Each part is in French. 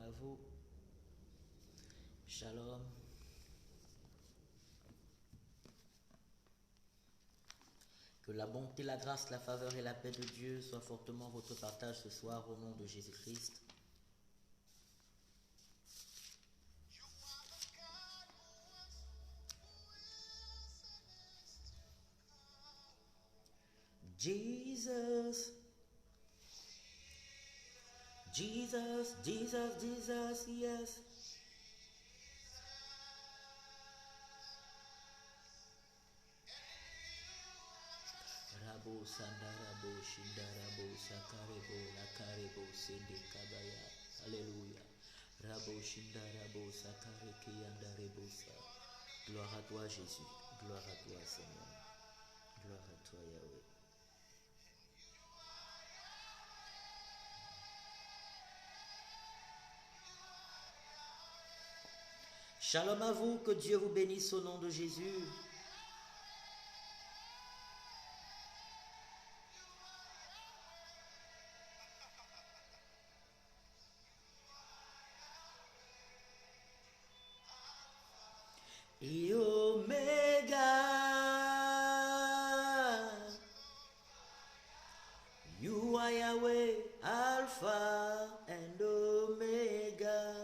à vous. Shalom. Que la bonté, la grâce, la faveur et la paix de Dieu soient fortement votre partage ce soir au nom de Jésus-Christ. Jesus, Jesus, Jesus, Jesus, yes. Rabo sandarabo shindarabo sakarebo lakarebo sende kabaya. Alléluia. Rabo shindarabo sakareki yandarebo sa. Gloire à toi Jésus. Gloire à toi Seigneur. Gloire à toi Yahweh. Shalom à vous, que Dieu vous bénisse au nom de Jésus. Et Omega, you are Yahweh, Alpha and Omega.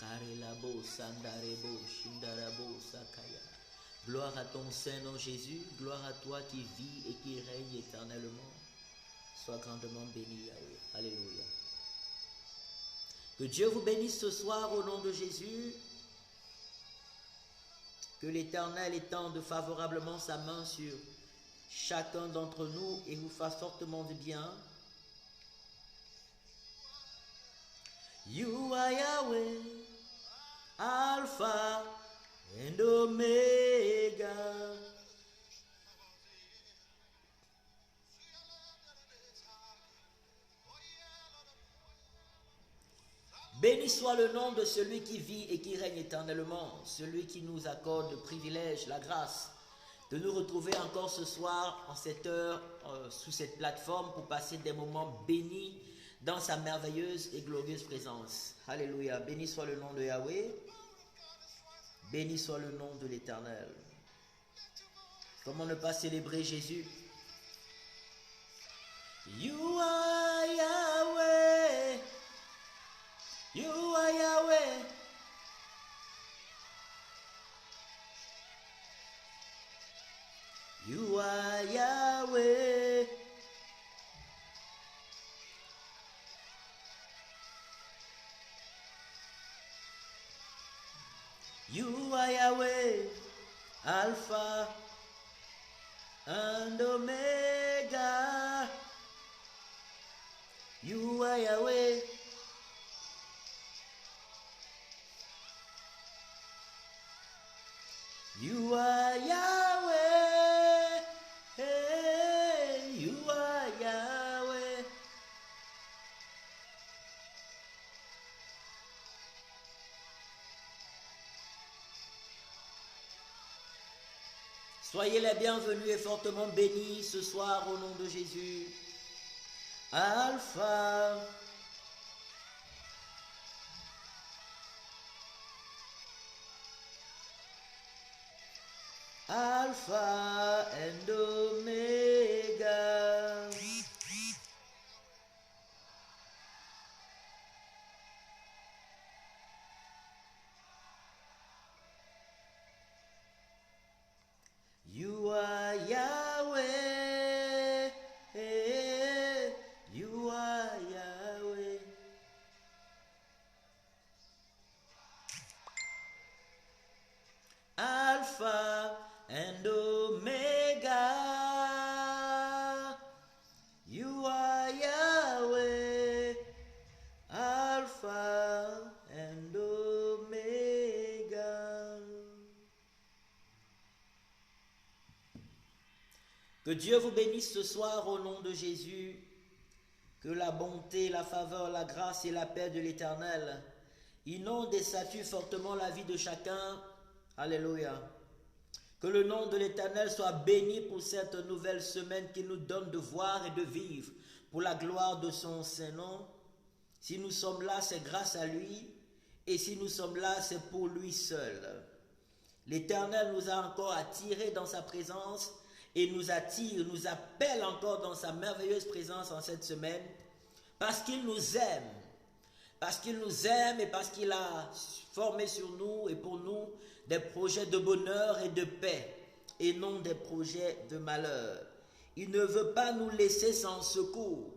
Karelabo, Sandarebo, Shindarabo, Sakaya. Gloire à ton Saint-Nom Jésus, gloire à toi qui vis et qui règne éternellement. Sois grandement béni, Yahweh. Alléluia. Que Dieu vous bénisse ce soir au nom de Jésus. Que l'Éternel étende favorablement sa main sur chacun d'entre nous et vous fasse fortement du bien. You are Yahweh, Alpha and Omega. Béni soit le nom de celui qui vit et qui règne éternellement, celui qui nous accorde le privilège, la grâce de nous retrouver encore ce soir en cette heure sous cette plateforme pour passer des moments bénis dans sa merveilleuse et glorieuse présence. Alléluia. Béni soit le nom de Yahweh. Béni soit le nom de l'Éternel. Comment ne pas célébrer Jésus? You are Yahweh. You are Yahweh. You are Yahweh. You are Yahweh, Alpha and Omega. You are Yahweh. You are Yahweh. Hey, you are Yahweh. Soyez les bienvenus et fortement bénis ce soir au nom de Jésus. Alpha. Alpha and Omega. You are Yahweh. You are Yahweh. Alpha and Omega. You are Yahweh. Alpha and Omega. Que Dieu vous bénisse ce soir au nom de Jésus. Que la bonté, la faveur, la grâce et la paix de l'Éternel inondent et saturent fortement la vie de chacun. Alléluia. Que le nom de l'Éternel soit béni pour cette nouvelle semaine qu'il nous donne de voir et de vivre pour la gloire de son Saint-Nom. Si nous sommes là, c'est grâce à lui. Et si nous sommes là, c'est pour lui seul. L'Éternel nous a encore attirés dans sa présence et nous attire, nous appelle encore dans sa merveilleuse présence en cette semaine parce qu'il nous aime. Parce qu'il nous aime et parce qu'il a formé sur nous et pour nous des projets de bonheur et de paix et non des projets de malheur. Il ne veut pas nous laisser sans secours.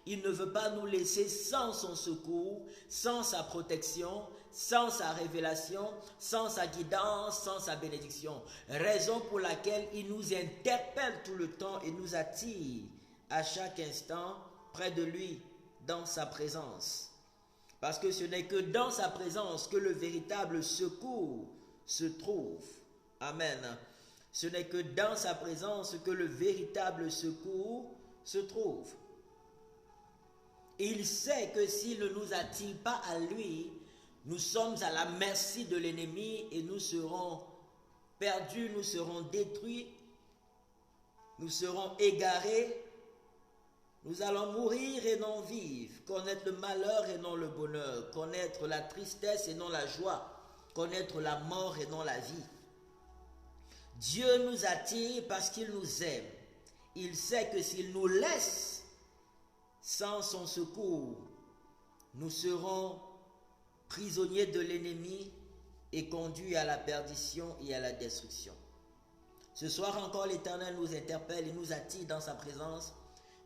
Il ne veut pas nous laisser sans son secours, sans sa protection, sans sa révélation, sans sa guidance, sans sa bénédiction. Raison pour laquelle il nous interpelle tout le temps et nous attire à chaque instant près de lui, dans sa présence. Parce que ce n'est que dans sa présence que le véritable secours se trouve. Amen. Ce n'est que dans sa présence que le véritable secours se trouve. Il sait que s'il ne nous attire pas à lui, nous sommes à la merci de l'ennemi et nous serons perdus, nous serons détruits, nous serons égarés, nous allons mourir et non vivre, connaître le malheur et non le bonheur, connaître la tristesse et non la joie, connaître la mort et non la vie. Dieu nous attire parce qu'il nous aime. Il sait que s'il nous laisse sans son secours, nous serons prisonniers de l'ennemi et conduits à la perdition et à la destruction. Ce soir encore, l'Éternel nous interpelle et nous attire dans sa présence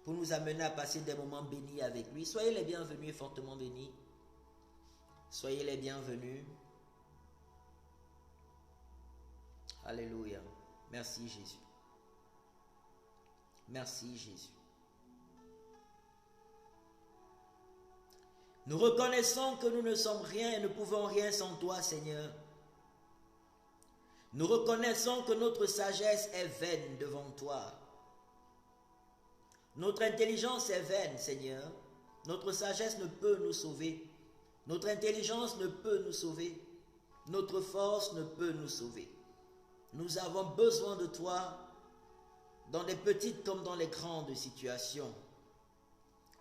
pour nous amener à passer des moments bénis avec lui. Soyez les bienvenus, fortement bénis. Soyez les bienvenus. Alléluia. Merci Jésus. Merci Jésus. Nous reconnaissons que nous ne sommes rien et ne pouvons rien sans toi, Seigneur. Nous reconnaissons que notre sagesse est vaine devant toi. Notre intelligence est vaine, Seigneur. Notre sagesse ne peut nous sauver. Notre intelligence ne peut nous sauver. Notre force ne peut nous sauver. Nous avons besoin de toi dans les petites comme dans les grandes situations.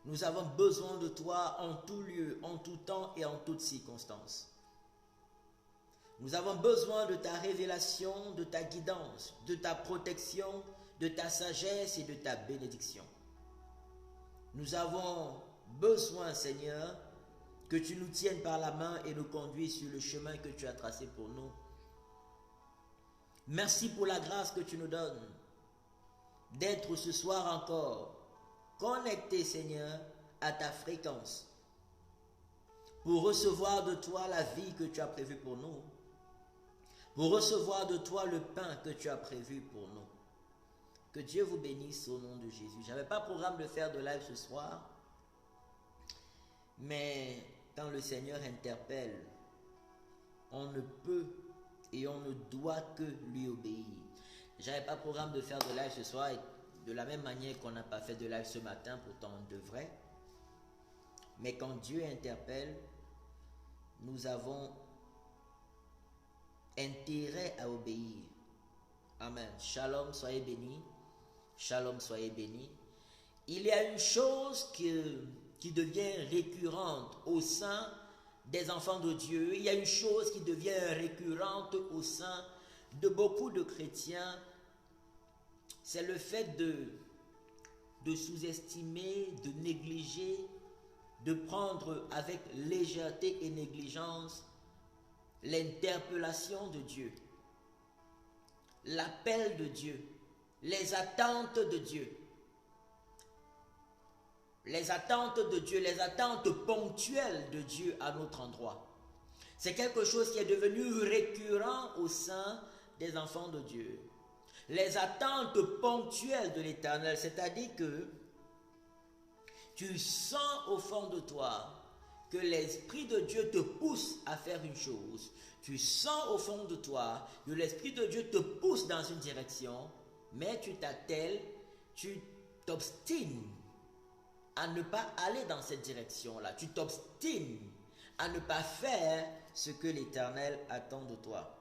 Nous avons besoin de toi en tout lieu, en tout temps et en toutes circonstances. Nous avons besoin de ta révélation, de ta guidance, de ta protection, de ta sagesse et de ta bénédiction. Nous avons besoin, Seigneur, que tu nous tiennes par la main et nous conduises sur le chemin que tu as tracé pour nous. Merci pour la grâce que tu nous donnes d'être ce soir encore connectés, Seigneur, à ta fréquence pour recevoir de toi la vie que tu as prévue pour nous, pour recevoir de toi le pain que tu as prévu pour nous. Que Dieu vous bénisse au nom de Jésus. Je n'avais pas programme de faire de live ce soir, mais quand le Seigneur interpelle, on ne peut et on ne doit que lui obéir. Je n'avais pas programme de faire de live ce soir, et de la même manière qu'on n'a pas fait de live ce matin, pourtant on devrait. Mais quand Dieu interpelle, nous avons intérêt à obéir. Amen. Shalom, soyez bénis. Shalom, soyez bénis. Il y a une chose qui devient récurrente au sein des enfants de Dieu. Il y a une chose qui devient récurrente au sein de beaucoup de chrétiens. C'est le fait de sous-estimer, de négliger, de prendre avec légèreté et négligence l'interpellation de Dieu, l'appel de Dieu, les attentes de Dieu. Les attentes de Dieu, les attentes ponctuelles de Dieu à notre endroit. C'est quelque chose qui est devenu récurrent au sein des enfants de Dieu. Les attentes ponctuelles de l'Éternel, c'est-à-dire que tu sens au fond de toi que l'Esprit de Dieu te pousse à faire une chose. Tu sens au fond de toi que l'Esprit de Dieu te pousse dans une direction, mais tu t'attelles, tu t'obstines à ne pas aller dans cette direction-là. Tu t'obstines à ne pas faire ce que l'Éternel attend de toi.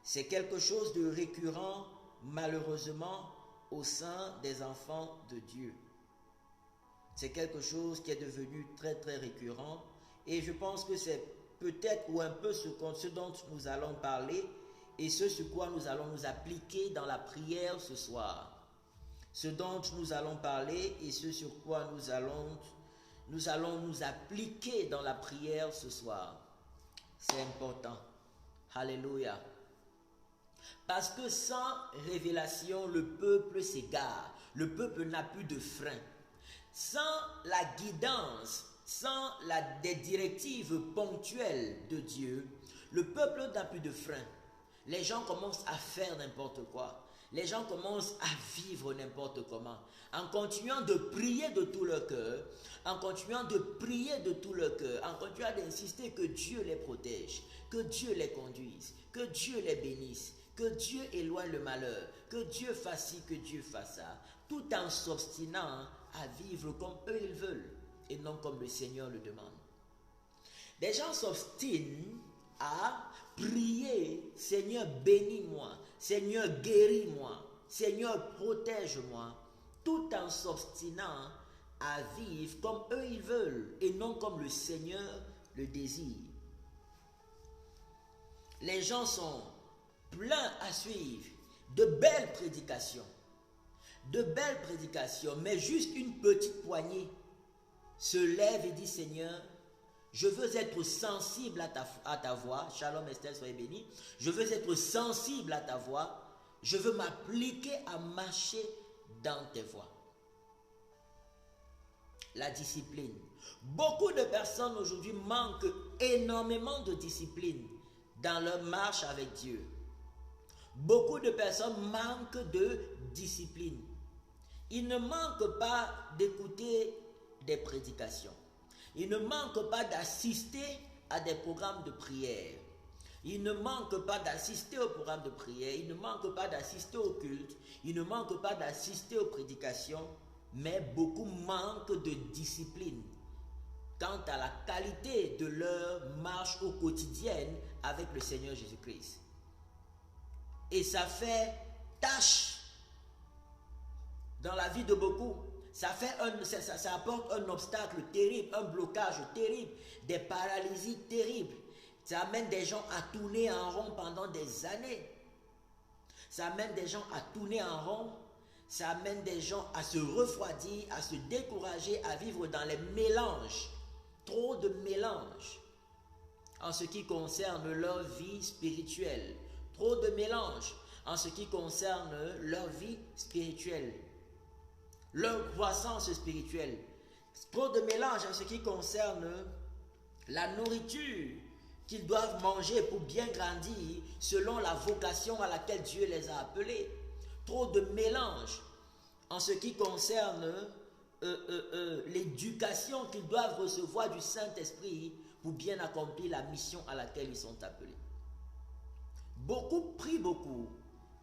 C'est quelque chose de récurrent malheureusement au sein des enfants de Dieu. C'est quelque chose qui est devenu très très récurrent et je pense que c'est peut-être ou un peu ce dont nous allons parler et ce sur quoi nous allons nous appliquer dans la prière ce soir. Ce dont nous allons parler et ce sur quoi nous allons nous appliquer dans la prière ce soir. C'est important. Alléluia. Parce que sans révélation, le peuple s'égare. Le peuple n'a plus de frein. Sans la guidance, sans des directives ponctuelles de Dieu, le peuple n'a plus de frein. Les gens commencent à faire n'importe quoi. Les gens commencent à vivre n'importe comment. En continuant de prier de tout leur cœur, en continuant de prier de tout leur cœur, en continuant d'insister que Dieu les protège, que Dieu les conduise, que Dieu les bénisse, que Dieu éloigne le malheur, que Dieu fasse ci, que Dieu fasse ça, tout en s'obstinant à vivre comme eux ils veulent et non comme le Seigneur le demande. Des gens s'obstinent à prier, Seigneur bénis-moi, Seigneur guéris-moi, Seigneur protège-moi, tout en s'obstinant à vivre comme eux ils veulent et non comme le Seigneur le désire. Les gens sont pleins à suivre de belles prédications, mais juste une petite poignée se lève et dit Seigneur, je veux être sensible à ta voix. Shalom Estelle, soyez bénis. Je veux être sensible à ta voix. Je veux m'appliquer à marcher dans tes voies. La discipline. Beaucoup de personnes aujourd'hui manquent énormément de discipline dans leur marche avec Dieu. Beaucoup de personnes manquent de discipline. Ils ne manquent pas d'écouter des prédications. Ils ne manquent pas d'assister à des programmes de prière. Ils ne manquent pas d'assister aux programmes de prière. Ils ne manquent pas d'assister au culte. Ils ne manquent pas d'assister aux prédications. Mais beaucoup manquent de discipline quant à la qualité de leur marche au quotidien avec le Seigneur Jésus-Christ. Et ça fait tâche dans la vie de beaucoup. Ça apporte un obstacle terrible, un blocage terrible, des paralysies terribles. Ça amène des gens à tourner en rond pendant des années. Ça amène des gens à tourner en rond. Ça amène des gens à se refroidir, à se décourager, à vivre dans les mélanges. Trop de mélanges en ce qui concerne leur vie spirituelle. Trop de mélanges en ce qui concerne leur vie spirituelle. Leur croissance spirituelle. Trop de mélange en ce qui concerne la nourriture qu'ils doivent manger pour bien grandir selon la vocation à laquelle Dieu les a appelés. Trop de mélange en ce qui concerne l'éducation qu'ils doivent recevoir du Saint-Esprit pour bien accomplir la mission à laquelle ils sont appelés. Beaucoup prient beaucoup,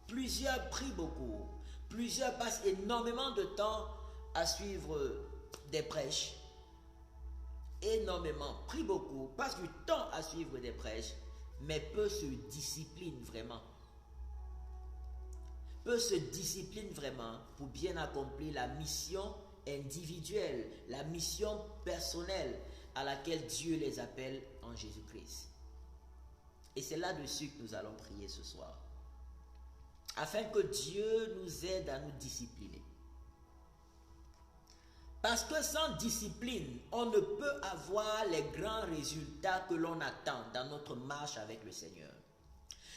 plusieurs prient beaucoup. Plusieurs passent énormément de temps à suivre des prêches. Énormément, prient beaucoup, passent du temps à suivre des prêches, mais peu se disciplinent vraiment. Peu se disciplinent vraiment pour bien accomplir la mission individuelle, la mission personnelle à laquelle Dieu les appelle en Jésus-Christ. Et c'est là-dessus que nous allons prier ce soir. Afin que Dieu nous aide à nous discipliner. Parce que sans discipline, on ne peut avoir les grands résultats que l'on attend dans notre marche avec le Seigneur.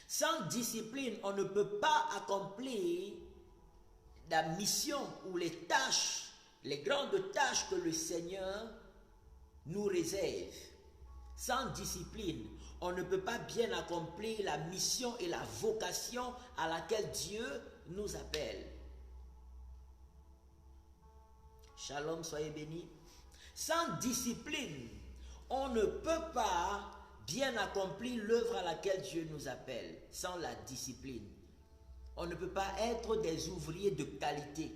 Sans discipline, on ne peut pas accomplir la mission ou les tâches, les grandes tâches que le Seigneur nous réserve. Sans discipline, on ne peut pas bien accomplir la mission et la vocation à laquelle Dieu nous appelle. Shalom, soyez bénis. Sans discipline, on ne peut pas bien accomplir l'œuvre à laquelle Dieu nous appelle. Sans la discipline, on ne peut pas être des ouvriers de qualité.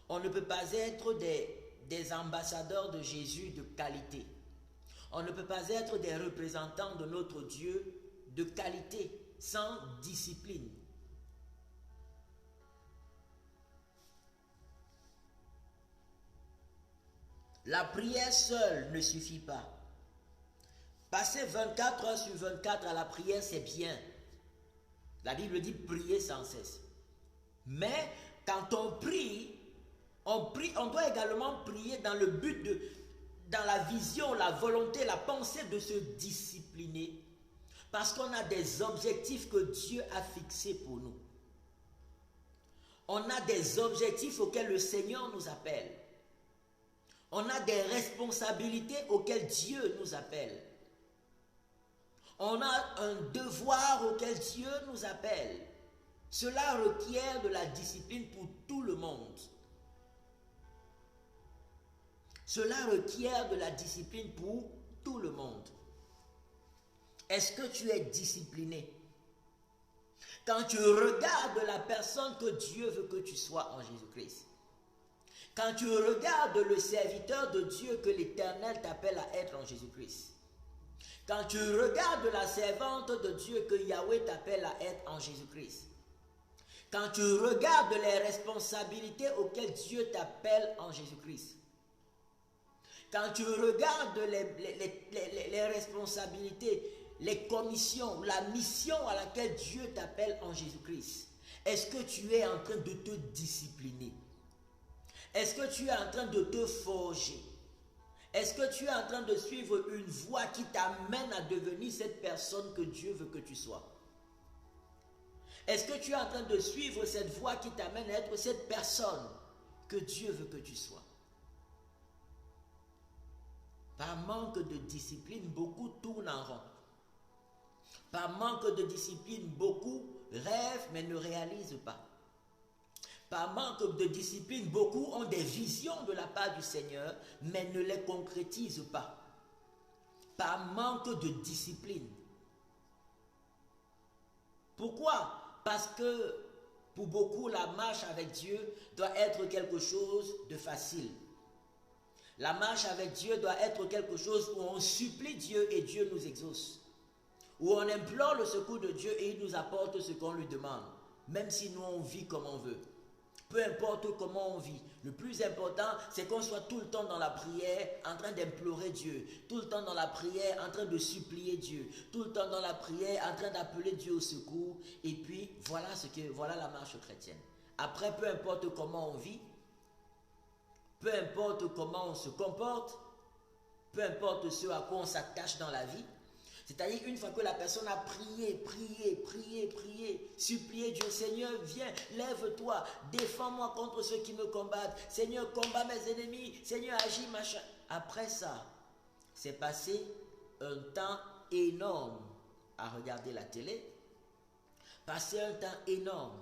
On ne peut pas être des ambassadeurs de Jésus de qualité. On ne peut pas être des représentants de notre Dieu de qualité sans discipline. La prière seule ne suffit pas. Passer 24 heures sur 24 à la prière, c'est bien. La Bible dit prier sans cesse. Mais quand on prie, on doit également prier dans le but dans la vision, la volonté, la pensée de se discipliner. Parce qu'on a des objectifs que Dieu a fixés pour nous. On a des objectifs auxquels le Seigneur nous appelle. On a des responsabilités auxquelles Dieu nous appelle. On a un devoir auquel Dieu nous appelle. Cela requiert de la discipline pour tout le monde. Cela requiert de la discipline pour tout le monde. Est-ce que tu es discipliné? Quand tu regardes la personne que Dieu veut que tu sois en Jésus-Christ, quand tu regardes le serviteur de Dieu que l'Éternel t'appelle à être en Jésus-Christ, quand tu regardes la servante de Dieu que Yahweh t'appelle à être en Jésus-Christ, quand tu regardes les responsabilités auxquelles Dieu t'appelle en Jésus-Christ, quand tu regardes les responsabilités, les commissions, la mission à laquelle Dieu t'appelle en Jésus-Christ, est-ce que tu es en train de te discipliner? Est-ce que tu es en train de te forger? Est-ce que tu es en train de suivre une voie qui t'amène à devenir cette personne que Dieu veut que tu sois? Est-ce que tu es en train de suivre cette voie qui t'amène à être cette personne que Dieu veut que tu sois? Par manque de discipline, beaucoup tournent en rond. Par manque de discipline, beaucoup rêvent mais ne réalisent pas. Par manque de discipline, beaucoup ont des visions de la part du Seigneur mais ne les concrétisent pas. Par manque de discipline. Pourquoi? Parce que pour beaucoup, la marche avec Dieu doit être quelque chose de facile. La marche avec Dieu doit être quelque chose où on supplie Dieu et Dieu nous exauce. Où on implore le secours de Dieu et il nous apporte ce qu'on lui demande. Même si nous on vit comme on veut. Peu importe comment on vit. Le plus important, c'est qu'on soit tout le temps dans la prière en train d'implorer Dieu. Tout le temps dans la prière en train de supplier Dieu. Tout le temps dans la prière en train d'appeler Dieu au secours. Et puis, voilà la marche chrétienne. Après, peu importe comment on vit, peu importe comment on se comporte, peu importe ce à quoi on s'attache dans la vie, c'est-à-dire une fois que la personne a prié, supplié Dieu, Seigneur, viens, lève-toi, défends-moi contre ceux qui me combattent, Seigneur, combat mes ennemis, Seigneur, agis, machin. Après ça, c'est passé un temps énorme à regarder la télé, passer un temps énorme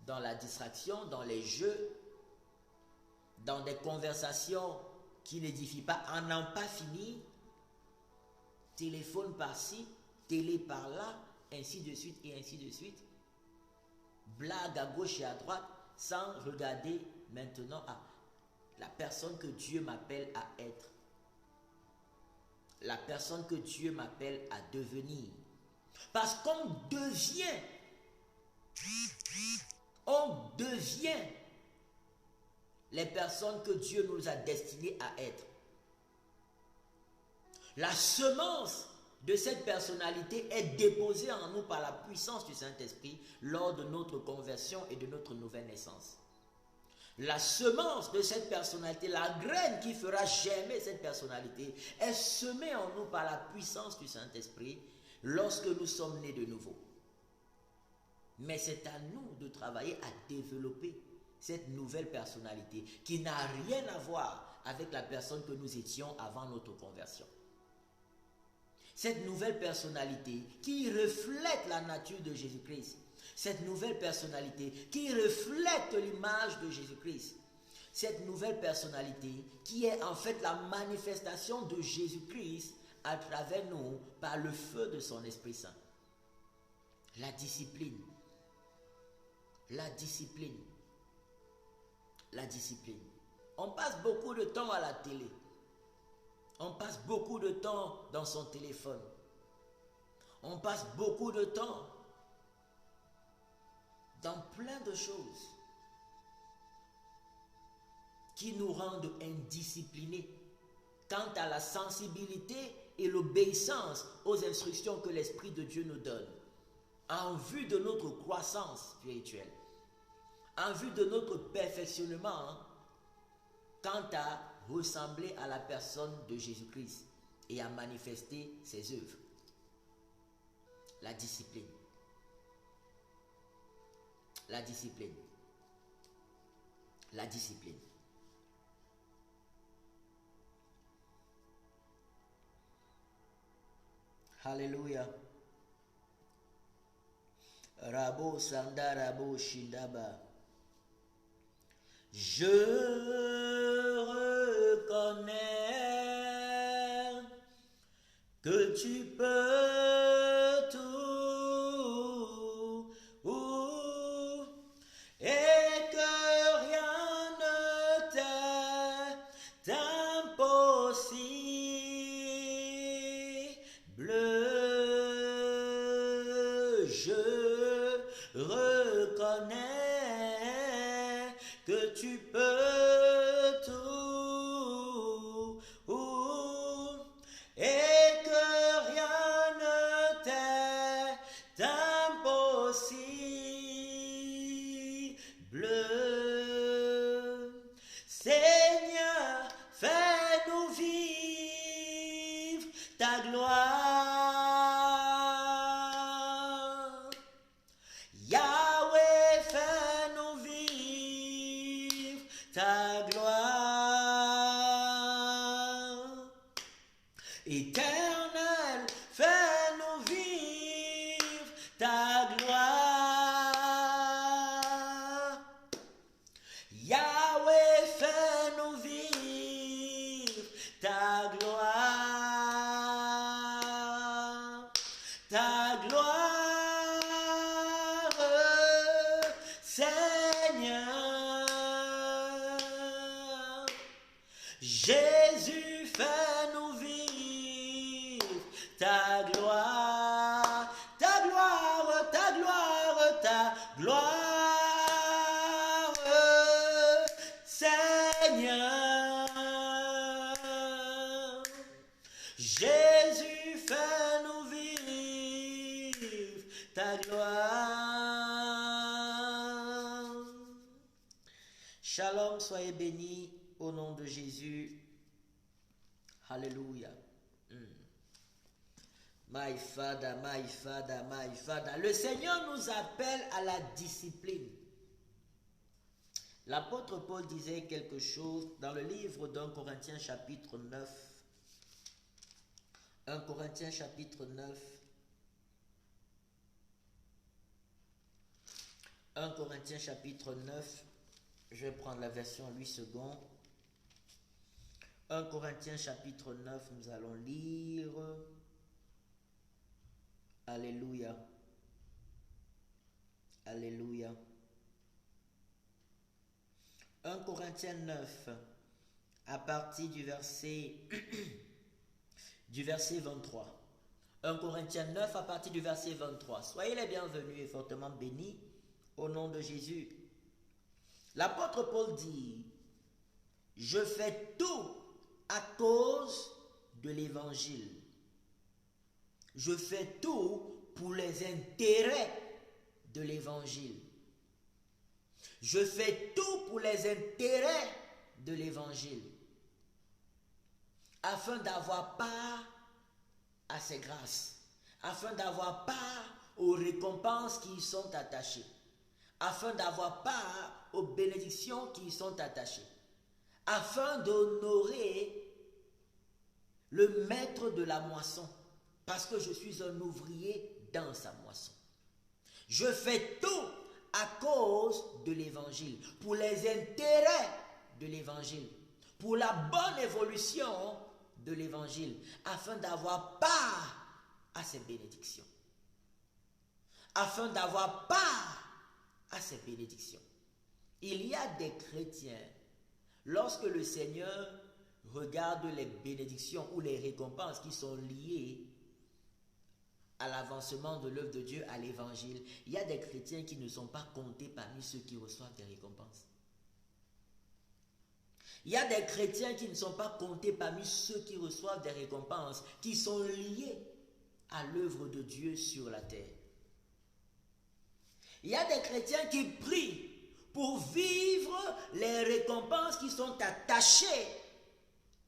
dans la distraction, dans les jeux, dans des conversations qui n'édifient pas, à n'en pas finir, téléphone par-ci, télé par-là, ainsi de suite et ainsi de suite, blague à gauche et à droite, sans regarder maintenant à la personne que Dieu m'appelle à être, la personne que Dieu m'appelle à devenir. Parce qu'on devient les personnes que Dieu nous a destinées à être. La semence de cette personnalité est déposée en nous par la puissance du Saint-Esprit lors de notre conversion et de notre nouvelle naissance. La semence de cette personnalité, la graine qui fera germer cette personnalité, est semée en nous par la puissance du Saint-Esprit lorsque nous sommes nés de nouveau. Mais c'est à nous de travailler à développer cette nouvelle personnalité qui n'a rien à voir avec la personne que nous étions avant notre conversion. Cette nouvelle personnalité qui reflète la nature de Jésus-Christ. Cette nouvelle personnalité qui reflète l'image de Jésus-Christ. Cette nouvelle personnalité qui est en fait la manifestation de Jésus-Christ à travers nous par le feu de son Esprit Saint. La discipline. La discipline. La discipline. On passe beaucoup de temps à la télé. On passe beaucoup de temps dans son téléphone. On passe beaucoup de temps dans plein de choses qui nous rendent indisciplinés. quant à la sensibilité et l'obéissance aux instructions que l'Esprit de Dieu nous donne, en vue de notre croissance spirituelle, en vue de notre perfectionnement, quant à ressembler à la personne de Jésus-Christ et à manifester ses œuvres. La discipline. La discipline. La discipline. Alléluia. Rabo Sanda Rabo Shindaba. Je reconnais que tu peux tout et que rien ne t'est impossible. Je reconnais que tu peux tout et que rien ne t'est impossible. Seigneur, fais-nous vivre ta gloire. Yahweh, fais-nous vivre ta gloire. Éternel, fais-nous vivre ta gloire. Yahweh, fais-nous vivre ta gloire. Ta gloire, Seigneur. Jésus, fais-nous vivre ta gloire. Ta gloire, ta gloire, ta gloire, Seigneur. Jésus, fais-nous vivre ta gloire. Shalom, soyez bénis au nom de Jésus. Alléluia. My Father, my Father, my Father. Le Seigneur nous appelle à la discipline. L'apôtre Paul disait quelque chose dans le livre d'Un Corinthiens chapitre 9. 1 Corinthiens chapitre 9. 1 Corinthiens chapitre 9. Je vais prendre la version 8 secondes. 1 Corinthiens chapitre 9, nous allons lire. Alléluia. Alléluia. 1 Corinthiens 9, à partir du verset, du verset 23. 1 Corinthiens 9, à partir du verset 23. Soyez les bienvenus et fortement bénis au nom de Jésus. L'apôtre Paul dit, je fais tout à cause de l'évangile. Je fais tout pour les intérêts de l'évangile. Je fais tout pour les intérêts de l'évangile, afin d'avoir part à ses grâces, afin d'avoir part aux récompenses qui y sont attachées, afin d'avoir part aux bénédictions qui y sont attachées, afin d'honorer le maître de la moisson, parce que je suis un ouvrier dans sa moisson. Je fais tout à cause de l'évangile, pour les intérêts de l'évangile, pour la bonne évolution de l'évangile, afin d'avoir part à ces bénédictions. Afin d'avoir part à ces bénédictions. Il y a des chrétiens, lorsque le Seigneur regarde les bénédictions ou les récompenses qui sont liées à l'avancement de l'œuvre de Dieu, à l'évangile, il y a des chrétiens qui ne sont pas comptés parmi ceux qui reçoivent des récompenses. Il y a des chrétiens qui ne sont pas comptés parmi ceux qui reçoivent des récompenses, qui sont liés à l'œuvre de Dieu sur la terre. Il y a des chrétiens qui prient pour vivre les récompenses qui sont attachées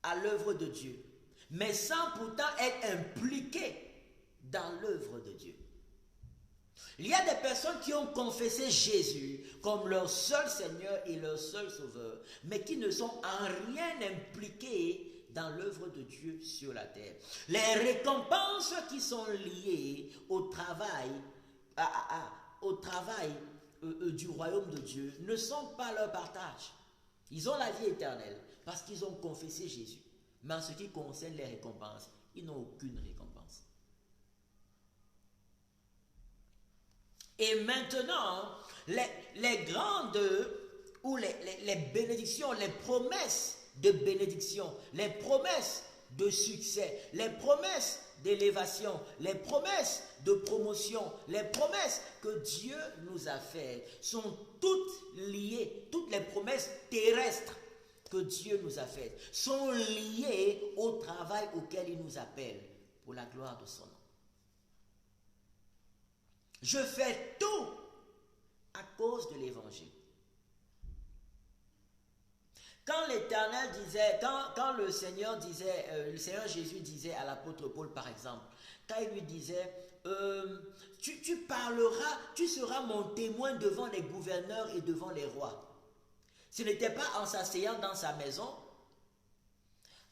à l'œuvre de Dieu, mais sans pourtant être impliqués dans l'œuvre de Dieu. Il y a des personnes qui ont confessé Jésus comme leur seul Seigneur et leur seul Sauveur, mais qui ne sont en rien impliqués dans l'œuvre de Dieu sur la terre. Les récompenses qui sont liées au travail, du royaume de Dieu ne sont pas leur partage. Ils ont la vie éternelle parce qu'ils ont confessé Jésus. Mais en ce qui concerne les récompenses, ils n'ont aucune récompense. Et maintenant, les grandes ou les bénédictions, les promesses de bénédiction, les promesses de succès, les promesses d'élévation, les promesses de promotion, les promesses que Dieu nous a faites sont toutes liées, toutes les promesses terrestres que Dieu nous a faites sont liées au travail auquel il nous appelle pour la gloire de son nom. Je fais tout à cause de l'évangile. Quand l'Éternel disait, quand le Seigneur disait, le Seigneur Jésus disait à l'apôtre Paul par exemple, quand il lui disait, tu parleras, tu seras mon témoin devant les gouverneurs et devant les rois. Ce n'était pas en s'asseyant dans sa maison,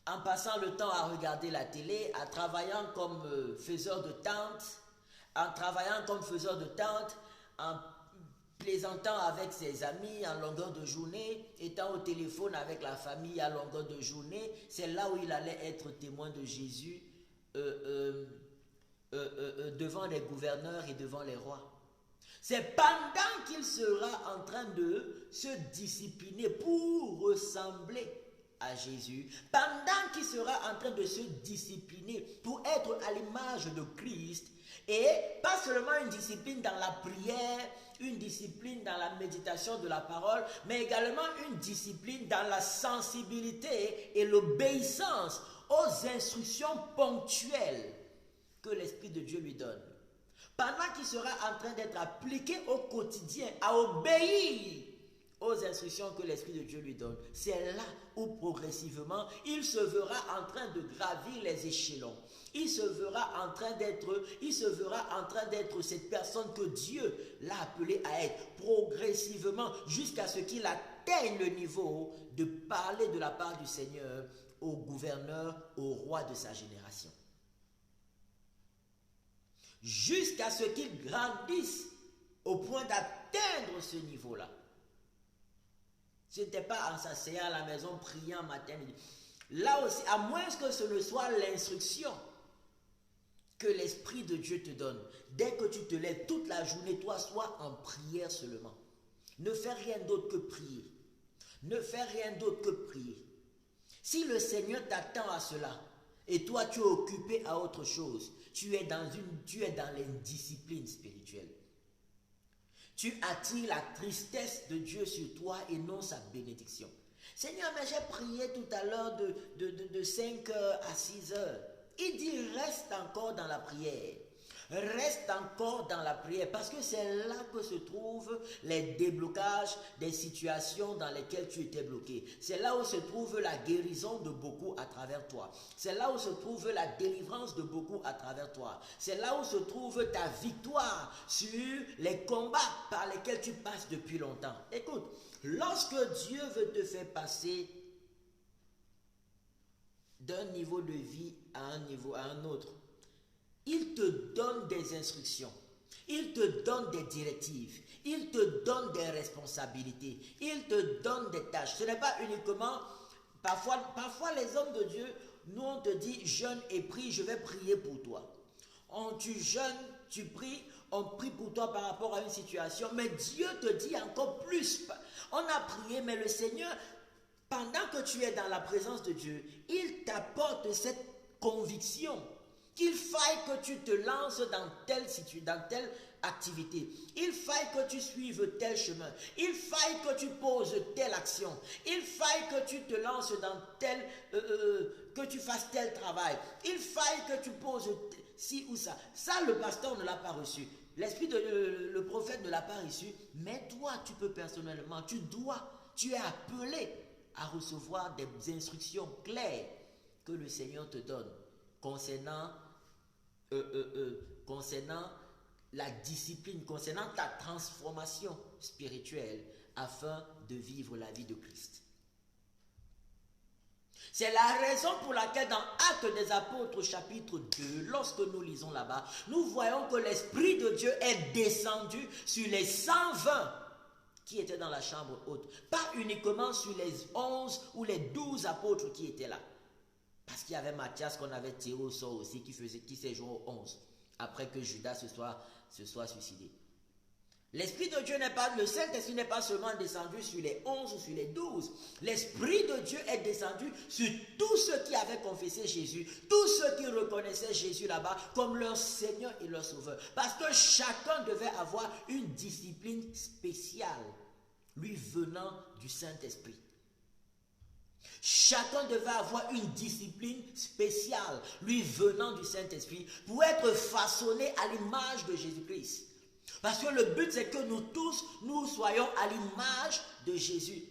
en passant le temps à regarder la télé, en travaillant comme faiseur de tentes, en plaisantant avec ses amis en longueur de journée, étant au téléphone avec la famille à longueur de journée. C'est là où il allait être témoin de Jésus devant les gouverneurs et devant les rois. C'est pendant qu'il sera en train de se discipliner pour ressembler à Jésus, pendant qu'il sera en train de se discipliner pour être à l'image de Christ, et pas seulement une discipline dans la prière, une discipline dans la méditation de la parole, mais également une discipline dans la sensibilité et l'obéissance aux instructions ponctuelles que l'Esprit de Dieu lui donne. Pendant qu'il sera en train d'être appliqué au quotidien, à obéir aux instructions que l'Esprit de Dieu lui donne, c'est là où progressivement il se verra en train de gravir les échelons. Il se verra en train d'être cette personne que Dieu l'a appelé à être progressivement jusqu'à ce qu'il atteigne le niveau de parler de la part du Seigneur au gouverneur, au roi de sa génération. Jusqu'à ce qu'il grandisse au point d'atteindre ce niveau-là. Ce n'était pas en s'asseyant à la maison, priant matin, midi. Là aussi, à moins que ce ne soit l'instruction que l'Esprit de Dieu te donne. Dès que tu te lèves toute la journée, toi, sois en prière seulement. Ne fais rien d'autre que prier. Ne fais rien d'autre que prier. Si le Seigneur t'attend à cela, et toi tu es occupé à autre chose, tu es dans l'indiscipline spirituelle. Tu attires la tristesse de Dieu sur toi et non sa bénédiction. Seigneur, mais j'ai prié tout à l'heure de 5 heures à 6 heures. Il dit reste encore dans la prière. Reste encore dans la prière parce que c'est là que se trouvent les déblocages des situations dans lesquelles tu étais bloqué. C'est là où se trouve la guérison de beaucoup à travers toi. C'est là où se trouve la délivrance de beaucoup à travers toi. C'est là où se trouve ta victoire sur les combats par lesquels tu passes depuis longtemps. Écoute, lorsque Dieu veut te faire passer d'un niveau de vie à un autre, il te donne des instructions, il te donne des directives, il te donne des responsabilités, il te donne des tâches. Ce n'est pas uniquement, parfois les hommes de Dieu, nous on te dit jeûne et prie, je vais prier pour toi. Tu jeûnes, tu pries, on prie pour toi par rapport à une situation, mais Dieu te dit encore plus. On a prié, mais le Seigneur, pendant que tu es dans la présence de Dieu, il t'apporte cette conviction qu'il faille que tu te lances dans telle activité, il faille que tu suives tel chemin, il faille que tu poses telle action, il faille que tu te lances dans que tu fasses tel travail, il faille que tu poses ci ou ça. Ça, le pasteur ne l'a pas reçu. Le prophète ne l'a pas reçu, mais toi, tu peux personnellement, tu es appelé à recevoir des instructions claires que le Seigneur te donne concernant la discipline, concernant ta transformation spirituelle afin de vivre la vie de Christ. C'est la raison pour laquelle dans Actes des Apôtres chapitre 2, lorsque nous lisons là-bas, nous voyons que l'Esprit de Dieu est descendu sur les 120 qui étaient dans la chambre haute. Pas uniquement sur les 11 ou les 12 apôtres qui étaient là. Parce qu'il y avait Matthias qu'on avait tiré au sort aussi, qui s'est joint aux 11, après que Judas se soit suicidé. L'Esprit de Dieu n'est pas, le Saint-Esprit n'est pas seulement descendu sur les 11 ou sur les 12. L'Esprit de Dieu est descendu sur tous ceux qui avaient confessé Jésus, tous ceux qui reconnaissaient Jésus là-bas comme leur Seigneur et leur Sauveur. Parce que chacun devait avoir une discipline spéciale, lui venant du Saint-Esprit. Chacun devait avoir une discipline spéciale, lui venant du Saint-Esprit, pour être façonné à l'image de Jésus-Christ. Parce que le but, c'est que nous tous, nous soyons à l'image de Jésus.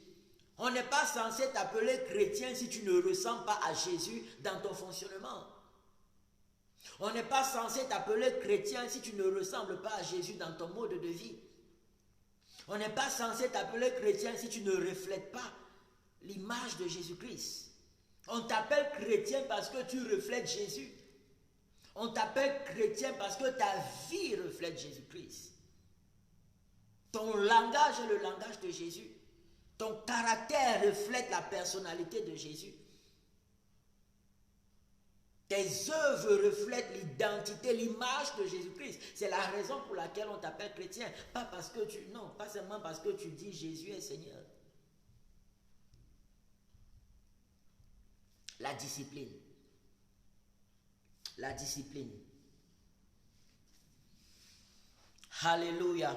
On n'est pas censé t'appeler chrétien si tu ne ressembles pas à Jésus dans ton fonctionnement. On n'est pas censé t'appeler chrétien si tu ne ressembles pas à Jésus dans ton mode de vie. On n'est pas censé t'appeler chrétien si tu ne reflètes pas l'image de Jésus-Christ. On t'appelle chrétien parce que tu reflètes Jésus. On t'appelle chrétien parce que ta vie reflète Jésus-Christ. Ton langage est le langage de Jésus. Ton caractère reflète la personnalité de Jésus. Tes œuvres reflètent l'identité, l'image de Jésus-Christ. C'est la raison pour laquelle on t'appelle chrétien. Pas seulement parce que tu dis Jésus est Seigneur. La discipline. La discipline. Alléluia.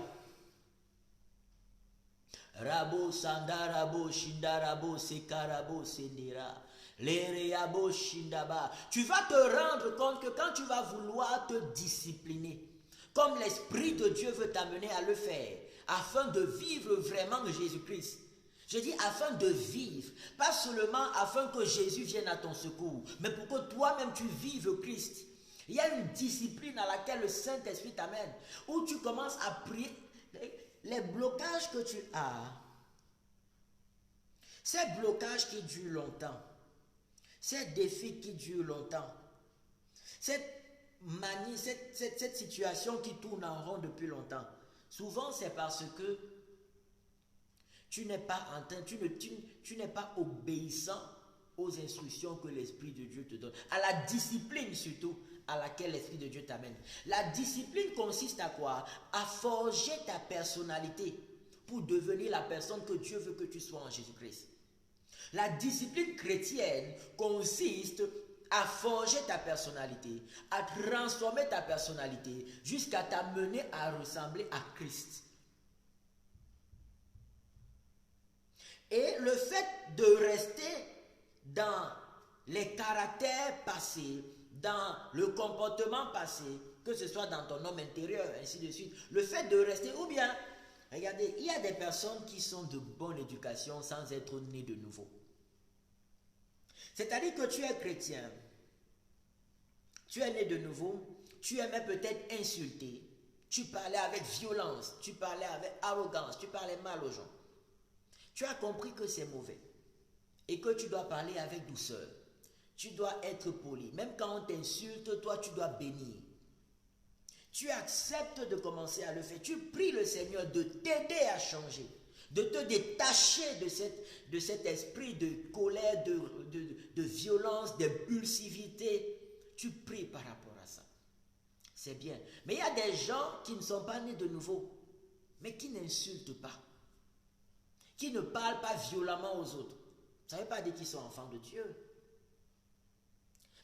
Rabo sandarabo shindarabo sekarabo sendira. L'ereyabo shindaba. Tu vas te rendre compte que quand tu vas vouloir te discipliner, comme l'Esprit de Dieu veut t'amener à le faire, afin de vivre vraiment Jésus-Christ. Je dis afin de vivre, pas seulement afin que Jésus vienne à ton secours, mais pour que toi-même tu vives Christ. Il y a une discipline à laquelle le Saint-Esprit t'amène, où tu commences à prier. Les blocages que tu as, ces blocages qui durent longtemps, ces défis qui durent longtemps, cette manie, cette situation qui tourne en rond depuis longtemps, souvent c'est parce que tu n'es pas obéissant aux instructions que l'Esprit de Dieu te donne, à la discipline surtout à laquelle l'Esprit de Dieu t'amène. La discipline consiste à quoi? À forger ta personnalité pour devenir la personne que Dieu veut que tu sois en Jésus-Christ. La discipline chrétienne consiste à forger ta personnalité, à transformer ta personnalité jusqu'à t'amener à ressembler à Christ. Et le fait de rester dans les caractères passés, dans le comportement passé, que ce soit dans ton homme intérieur, ainsi de suite, le fait de rester, ou bien, regardez, il y a des personnes qui sont de bonne éducation sans être nées de nouveau. C'est-à-dire que tu es chrétien, tu es né de nouveau, tu aimais peut-être insulter, tu parlais avec violence, tu parlais avec arrogance, tu parlais mal aux gens. Tu as compris que c'est mauvais et que tu dois parler avec douceur. Tu dois être poli. Même quand on t'insulte, toi tu dois bénir. Tu acceptes de commencer à le faire. Tu pries le Seigneur de t'aider à changer, de te détacher de cet esprit de colère, de violence, d'impulsivité. Tu pries par rapport à ça. C'est bien. Mais il y a des gens qui ne sont pas nés de nouveau, mais qui n'insultent pas, qui ne parlent pas violemment aux autres. Ça ne veut pas dire qu'ils sont enfants de Dieu.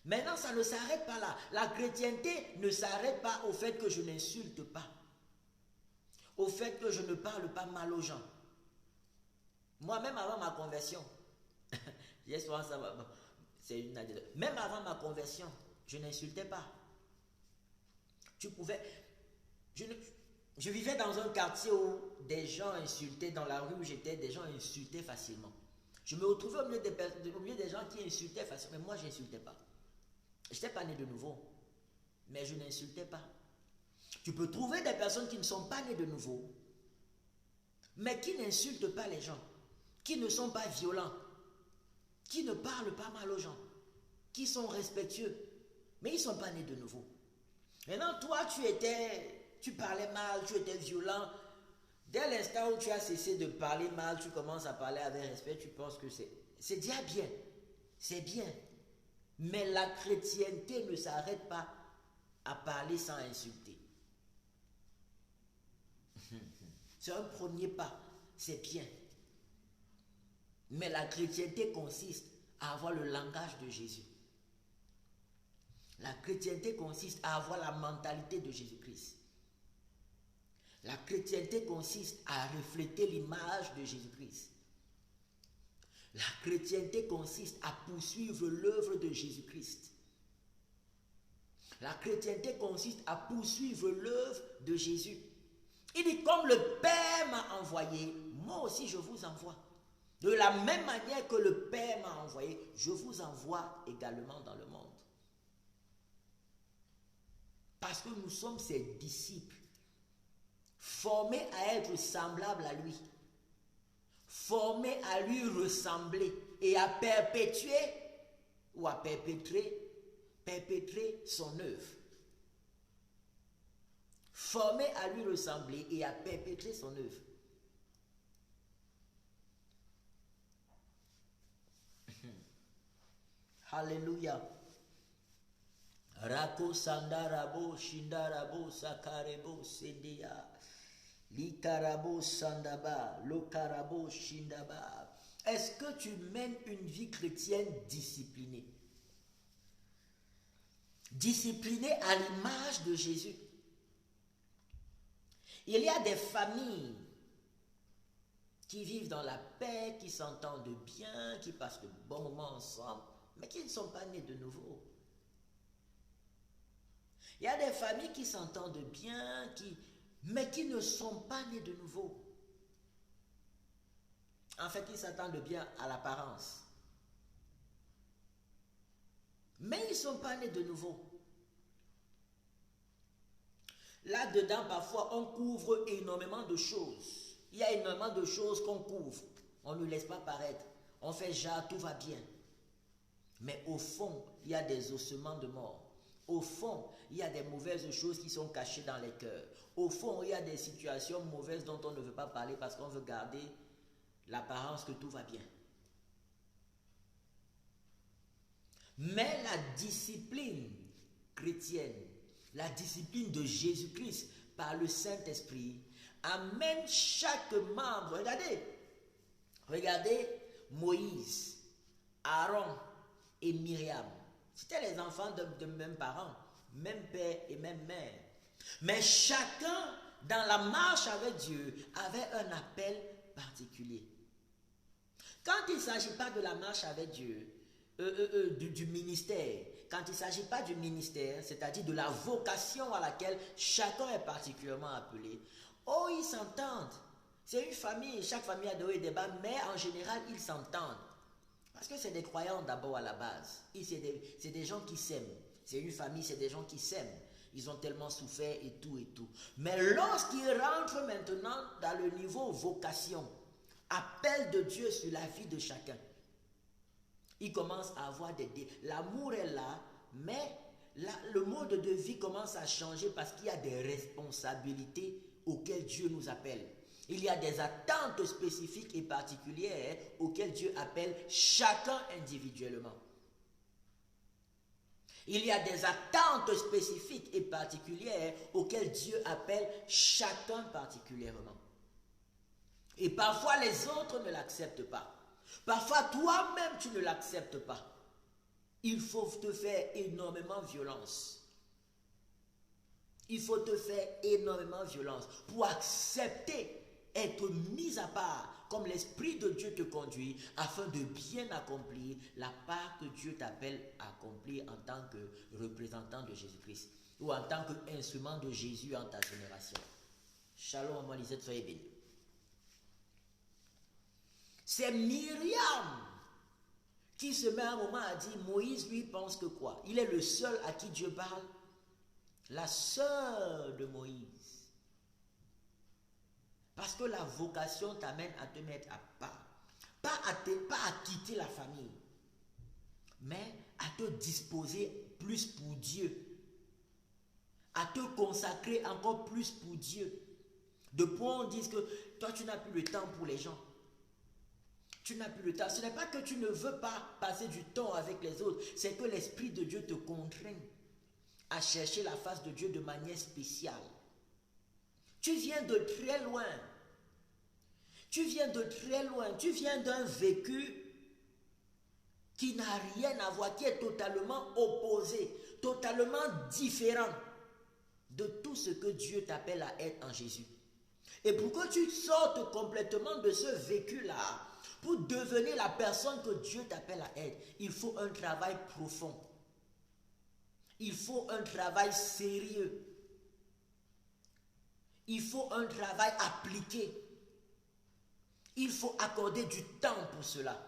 Maintenant, ça ne s'arrête pas là. La chrétienté ne s'arrête pas au fait que je n'insulte pas, au fait que je ne parle pas mal aux gens. Moi-même, avant ma conversion, même avant ma conversion, je n'insultais pas. Tu pouvais... Je vivais dans un quartier où des gens insultaient, dans la rue où j'étais, des gens insultaient facilement. Je me retrouvais au milieu des gens qui insultaient facilement, mais moi, je n'insultais pas. Je n'étais pas né de nouveau, mais je n'insultais pas. Tu peux trouver des personnes qui ne sont pas nées de nouveau, mais qui n'insultent pas les gens, qui ne sont pas violents, qui ne parlent pas mal aux gens, qui sont respectueux, mais ils ne sont pas nés de nouveau. Maintenant, toi, tu parlais mal, tu étais violent. Dès l'instant où tu as cessé de parler mal, tu commences à parler avec respect, tu penses que c'est déjà bien. C'est bien. Mais la chrétienté ne s'arrête pas à parler sans insulter. C'est un premier pas, c'est bien. Mais la chrétienté consiste à avoir le langage de Jésus. La chrétienté consiste à avoir la mentalité de Jésus-Christ. La chrétienté consiste à refléter l'image de Jésus-Christ. La chrétienté consiste à poursuivre l'œuvre de Jésus-Christ. La chrétienté consiste à poursuivre l'œuvre de Jésus. Il dit, comme le Père m'a envoyé, moi aussi je vous envoie. De la même manière que le Père m'a envoyé, je vous envoie également dans le monde. Parce que nous sommes ses disciples, formés à être semblables à lui, formés à lui ressembler et à perpétuer ou à perpétrer son œuvre. Formés à lui ressembler et à perpétrer son œuvre. Alléluia. Rako sandarabo shindarabo sakarebo sendeya. Likarabo sandaba, lokarabo shindaba. Est-ce que tu mènes une vie chrétienne disciplinée? Disciplinée à l'image de Jésus. Il y a des familles qui vivent dans la paix, qui s'entendent bien, qui passent de bons moments ensemble, mais qui ne sont pas nés de nouveau. Il y a des familles qui s'entendent bien, mais qui ne sont pas nés de nouveau. En fait, ils s'attendent bien à l'apparence. Mais ils ne sont pas nés de nouveau. Là-dedans, parfois, on couvre énormément de choses. Il y a énormément de choses qu'on couvre. On ne laisse pas paraître. On fait genre, tout va bien. Mais au fond, il y a des ossements de mort. Au fond, il y a des mauvaises choses qui sont cachées dans les cœurs. Au fond, il y a des situations mauvaises dont on ne veut pas parler parce qu'on veut garder l'apparence que tout va bien. Mais la discipline chrétienne, la discipline de Jésus-Christ par le Saint-Esprit amène chaque membre. Regardez Moïse, Aaron et Myriam. C'était les enfants de même parents, même père et même mère. Mais chacun, dans la marche avec Dieu, avait un appel particulier. Quand il ne s'agit pas de la marche avec Dieu, du ministère, quand il ne s'agit pas du ministère, c'est-à-dire de la vocation à laquelle chacun est particulièrement appelé, oh, ils s'entendent. C'est une famille, chaque famille a des débats, mais en général, ils s'entendent. Parce que c'est des croyants d'abord à la base. C'est des gens qui s'aiment. C'est une famille, c'est des gens qui s'aiment. Ils ont tellement souffert et tout et tout. Mais lorsqu'ils rentrent maintenant dans le niveau vocation, appel de Dieu sur la vie de chacun, ils commencent à avoir l'amour est là, mais le mode de vie commence à changer parce qu'il y a des responsabilités auxquelles Dieu nous appelle. Il y a des attentes spécifiques et particulières auxquelles Dieu appelle chacun individuellement. Il y a des attentes spécifiques et particulières auxquelles Dieu appelle chacun particulièrement. Et parfois les autres ne l'acceptent pas. Parfois toi-même tu ne l'acceptes pas. il faut te faire énormément violence. Il faut te faire énormément violence pour accepter, être mis à part, comme l'Esprit de Dieu te conduit, afin de bien accomplir la part que Dieu t'appelle à accomplir en tant que représentant de Jésus-Christ, ou en tant qu'instrument de Jésus en ta génération. Shalom, maman Lisette, soyez bénis. C'est Myriam qui se met à un moment à dire, Moïse lui pense que quoi? Il est le seul à qui Dieu parle. La sœur de Moïse. Parce que la vocation t'amène à te mettre à part. Pas à quitter la famille, mais à te disposer plus pour Dieu. À te consacrer encore plus pour Dieu. De point on dit que toi tu n'as plus le temps pour les gens. Tu n'as plus le temps. Ce n'est pas que tu ne veux pas passer du temps avec les autres. C'est que l'Esprit de Dieu te contraint à chercher la face de Dieu de manière spéciale. Tu viens de très loin. Tu viens de très loin. Tu viens d'un vécu qui n'a rien à voir, qui est totalement opposé, totalement différent de tout ce que Dieu t'appelle à être en Jésus. Et pour que tu sortes complètement de ce vécu-là, pour devenir la personne que Dieu t'appelle à être, il faut un travail profond. Il faut un travail sérieux. Il faut un travail appliqué. Il faut accorder du temps pour cela.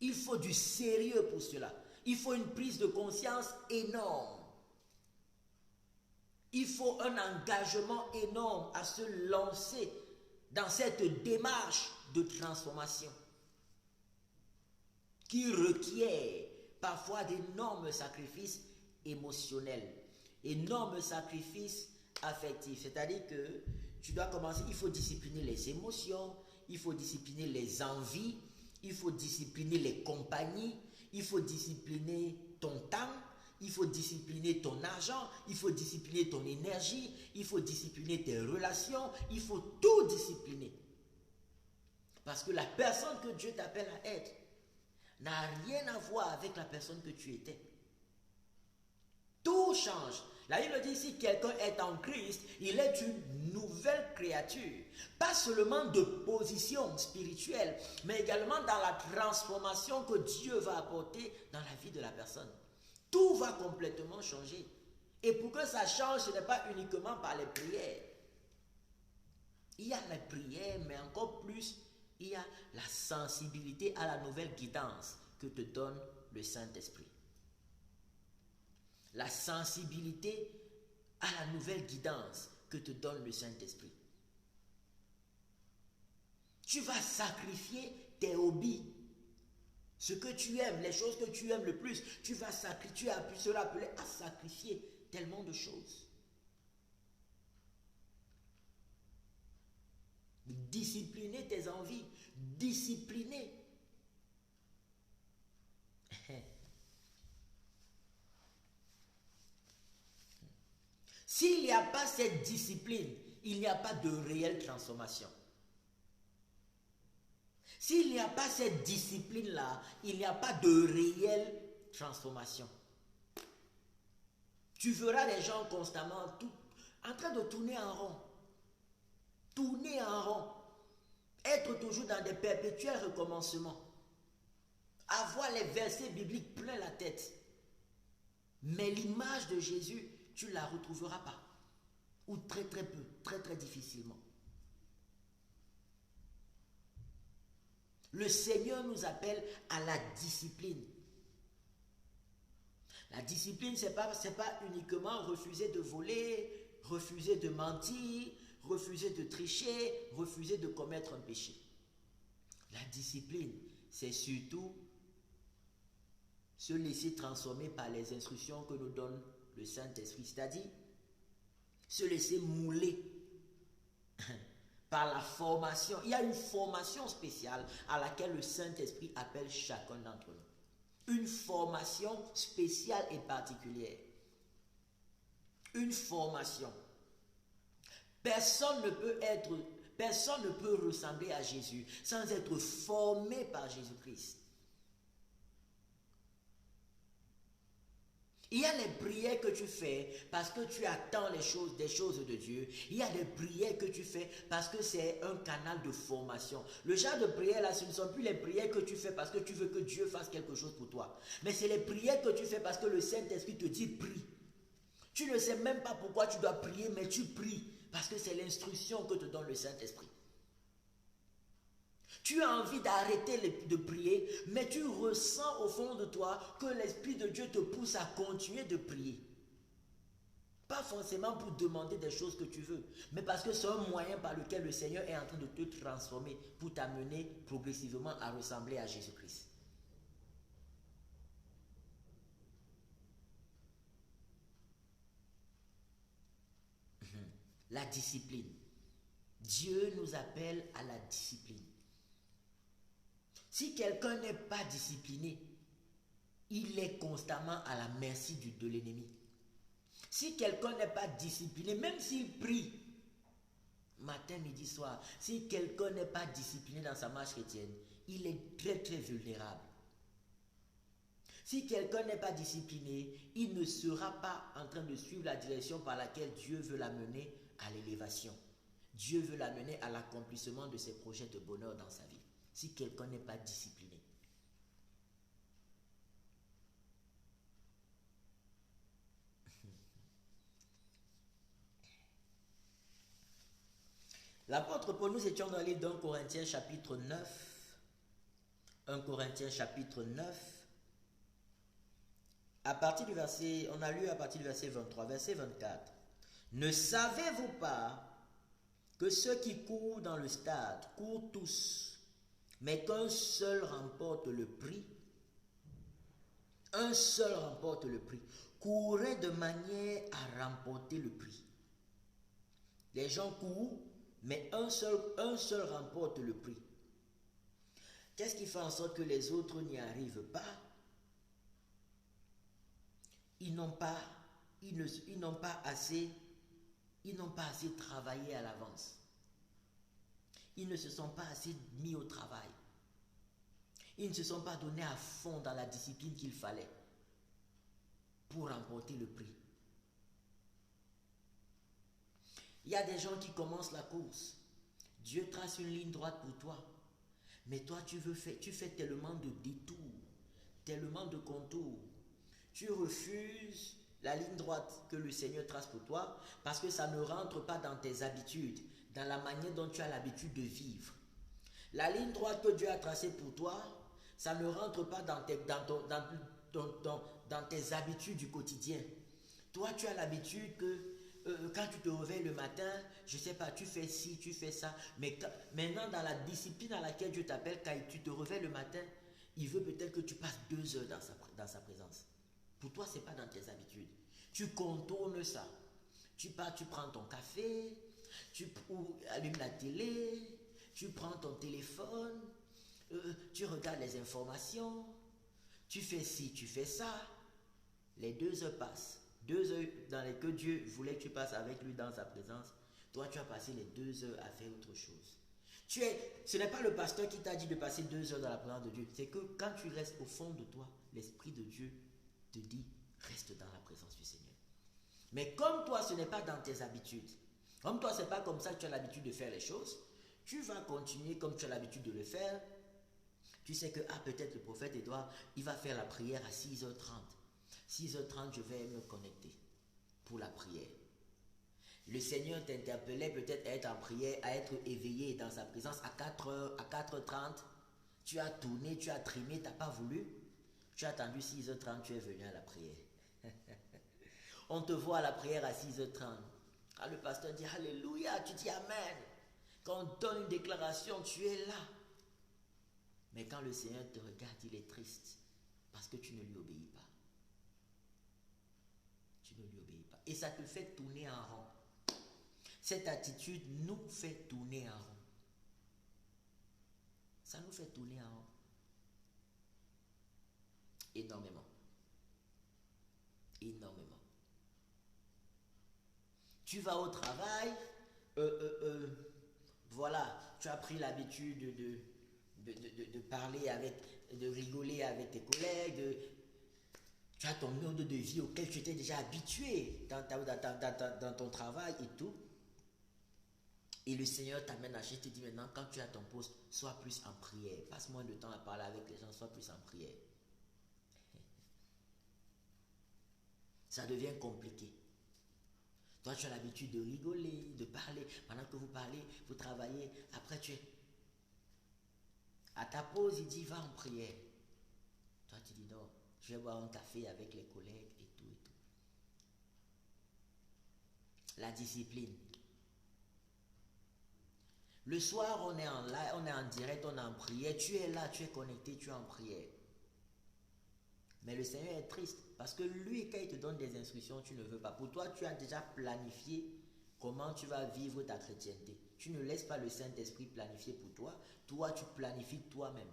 Il faut du sérieux pour cela. Il faut une prise de conscience énorme. Il faut un engagement énorme à se lancer dans cette démarche de transformation qui requiert parfois d'énormes sacrifices émotionnels, énormes sacrifices affectifs. C'est-à-dire que tu dois commencer, il faut discipliner les émotions, il faut discipliner les envies, il faut discipliner les compagnies, il faut discipliner ton temps, il faut discipliner ton argent, il faut discipliner ton énergie, il faut discipliner tes relations, il faut tout discipliner. Parce que la personne que Dieu t'appelle à être n'a rien à voir avec la personne que tu étais. Tout change. La Bible dit, si quelqu'un est en Christ, il est une nouvelle créature. Pas seulement de position spirituelle, mais également dans la transformation que Dieu va apporter dans la vie de la personne. Tout va complètement changer. Et pour que ça change, ce n'est pas uniquement par les prières. Il y a les prières, mais encore plus, il y a la sensibilité à la nouvelle guidance que te donne le Saint-Esprit. La sensibilité à la nouvelle guidance que te donne le Saint-Esprit. Tu vas sacrifier tes hobbies, ce que tu aimes, les choses que tu aimes le plus. Tu vas sacrifier, tu as pu cela appeler à sacrifier tellement de choses. Discipliner tes envies, discipliner. S'il n'y a pas cette discipline, il n'y a pas de réelle transformation. S'il n'y a pas cette discipline-là, il n'y a pas de réelle transformation. Tu verras les gens constamment en train de tourner en rond. Tourner en rond. Être toujours dans des perpétuels recommencements. Avoir les versets bibliques plein la tête. Mais l'image de Jésus, tu ne la retrouveras pas. Ou très très peu, très très difficilement. Le Seigneur nous appelle à la discipline. La discipline, ce n'est pas uniquement refuser de voler, refuser de mentir, refuser de tricher, refuser de commettre un péché. La discipline, c'est surtout se laisser transformer par les instructions que nous donne le Saint-Esprit, c'est-à-dire se laisser mouler par la formation. Il y a une formation spéciale à laquelle le Saint-Esprit appelle chacun d'entre nous. Une formation spéciale et particulière. Une formation. Personne ne peut ressembler à Jésus sans être formé par Jésus-Christ. Il y a les prières que tu fais parce que tu attends des choses de Dieu. Il y a des prières que tu fais parce que c'est un canal de formation. Le genre de prières là, ce ne sont plus les prières que tu fais parce que tu veux que Dieu fasse quelque chose pour toi. Mais c'est les prières que tu fais parce que le Saint-Esprit te dit prie. Tu ne sais même pas pourquoi tu dois prier, mais tu pries parce que c'est l'instruction que te donne le Saint-Esprit. Tu as envie d'arrêter de prier, mais tu ressens au fond de toi que l'Esprit de Dieu te pousse à continuer de prier. Pas forcément pour demander des choses que tu veux, mais parce que c'est un moyen par lequel le Seigneur est en train de te transformer pour t'amener progressivement à ressembler à Jésus-Christ. La discipline. Dieu nous appelle à la discipline. Si quelqu'un n'est pas discipliné, il est constamment à la merci de l'ennemi. Si quelqu'un n'est pas discipliné, même s'il prie, matin, midi, soir, si quelqu'un n'est pas discipliné dans sa marche chrétienne, il est très très vulnérable. Si quelqu'un n'est pas discipliné, il ne sera pas en train de suivre la direction par laquelle Dieu veut l'amener à l'élévation. Dieu veut l'amener à l'accomplissement de ses projets de bonheur dans sa vie. Si quelqu'un n'est pas discipliné. L'apôtre Paul, nous étions dans le livre d'1 Corinthiens chapitre 9. 1 Corinthiens chapitre 9. À partir du verset, on a lu à partir du verset 23, verset 24. Ne savez-vous pas que ceux qui courent dans le stade courent tous, mais qu'un seul remporte le prix? Un seul remporte le prix. Courez de manière à remporter le prix. Les gens courent, mais un seul remporte le prix. Qu'est-ce qui fait en sorte que les autres n'y arrivent pas? Ils n'ont pas assez travaillé à l'avance. Ils ne se sont pas assez mis au travail. Ils ne se sont pas donnés à fond dans la discipline qu'il fallait pour remporter le prix. Il y a des gens qui commencent la course. Dieu trace une ligne droite pour toi. Mais toi, tu fais tellement de détours, tellement de contours. Tu refuses la ligne droite que le Seigneur trace pour toi parce que ça ne rentre pas dans tes habitudes, dans la manière dont tu as l'habitude de vivre. La ligne droite que Dieu a tracée pour toi, ça ne rentre pas dans tes habitudes du quotidien. Toi, tu as l'habitude que quand tu te réveilles le matin, je ne sais pas, tu fais ci, tu fais ça. Mais maintenant, dans la discipline à laquelle Dieu t'appelle, quand tu te réveilles le matin, il veut peut-être que tu passes 2 heures dans sa présence. Pour toi, ce n'est pas dans tes habitudes. Tu contournes ça. Tu pars, tu prends ton café, tu allumes la télé, tu prends ton téléphone, tu regardes les informations, tu fais ci, tu fais ça. Les 2 heures passent. 2 heures dans lesquelles Dieu voulait que tu passes avec lui dans sa présence. Toi, tu as passé les 2 heures à faire autre chose. Ce n'est pas le pasteur qui t'a dit de passer 2 heures dans la présence de Dieu. C'est que quand tu restes au fond de toi, l'Esprit de Dieu te dit, reste dans la présence du Seigneur. Mais comme toi, ce n'est pas dans tes habitudes. Comme toi, ce n'est pas comme ça que tu as l'habitude de faire les choses. Tu vas continuer comme tu as l'habitude de le faire. Tu sais que, peut-être le prophète Édouard, il va faire la prière à 6h30. 6h30, je vais me connecter pour la prière. Le Seigneur t'interpellait peut-être à être en prière, à être éveillé dans sa présence à 4h, à 4h30. Tu as tourné, tu as trimé, tu n'as pas voulu. Tu as attendu 6h30, tu es venu à la prière. On te voit à la prière à 6h30. Quand le pasteur dit Alléluia, tu dis Amen. Quand on donne une déclaration, tu es là. Mais quand le Seigneur te regarde, il est triste parce que tu ne lui obéis pas. Tu ne lui obéis pas. Et ça te fait tourner en rond. Cette attitude nous fait tourner en rond. Ça nous fait tourner en rond. Énormément. Énormément. Tu vas au travail, voilà, tu as pris l'habitude de parler de rigoler avec tes collègues, Tu as ton mode de vie auquel tu étais déjà habitué dans ton travail et tout. Et le Seigneur t'amène à chier, te dit maintenant, quand tu es à ton poste, sois plus en prière. Passe moins de temps à parler avec les gens, sois plus en prière. Ça devient compliqué. Toi, tu as l'habitude de rigoler, de parler. Pendant que vous parlez, vous travaillez. Après, tu es à ta pause, il dit, va en prière. Toi, tu dis, non, je vais boire un café avec les collègues et tout et tout. La discipline. Le soir, on est en live, on est en direct, on est en prière. Tu es là, tu es connecté, tu es en prière. Mais le Seigneur est triste parce que lui, quand il te donne des instructions, tu ne veux pas. Pour toi, tu as déjà planifié comment tu vas vivre ta chrétienté. Tu ne laisses pas le Saint-Esprit planifier pour toi. Toi, tu planifies toi-même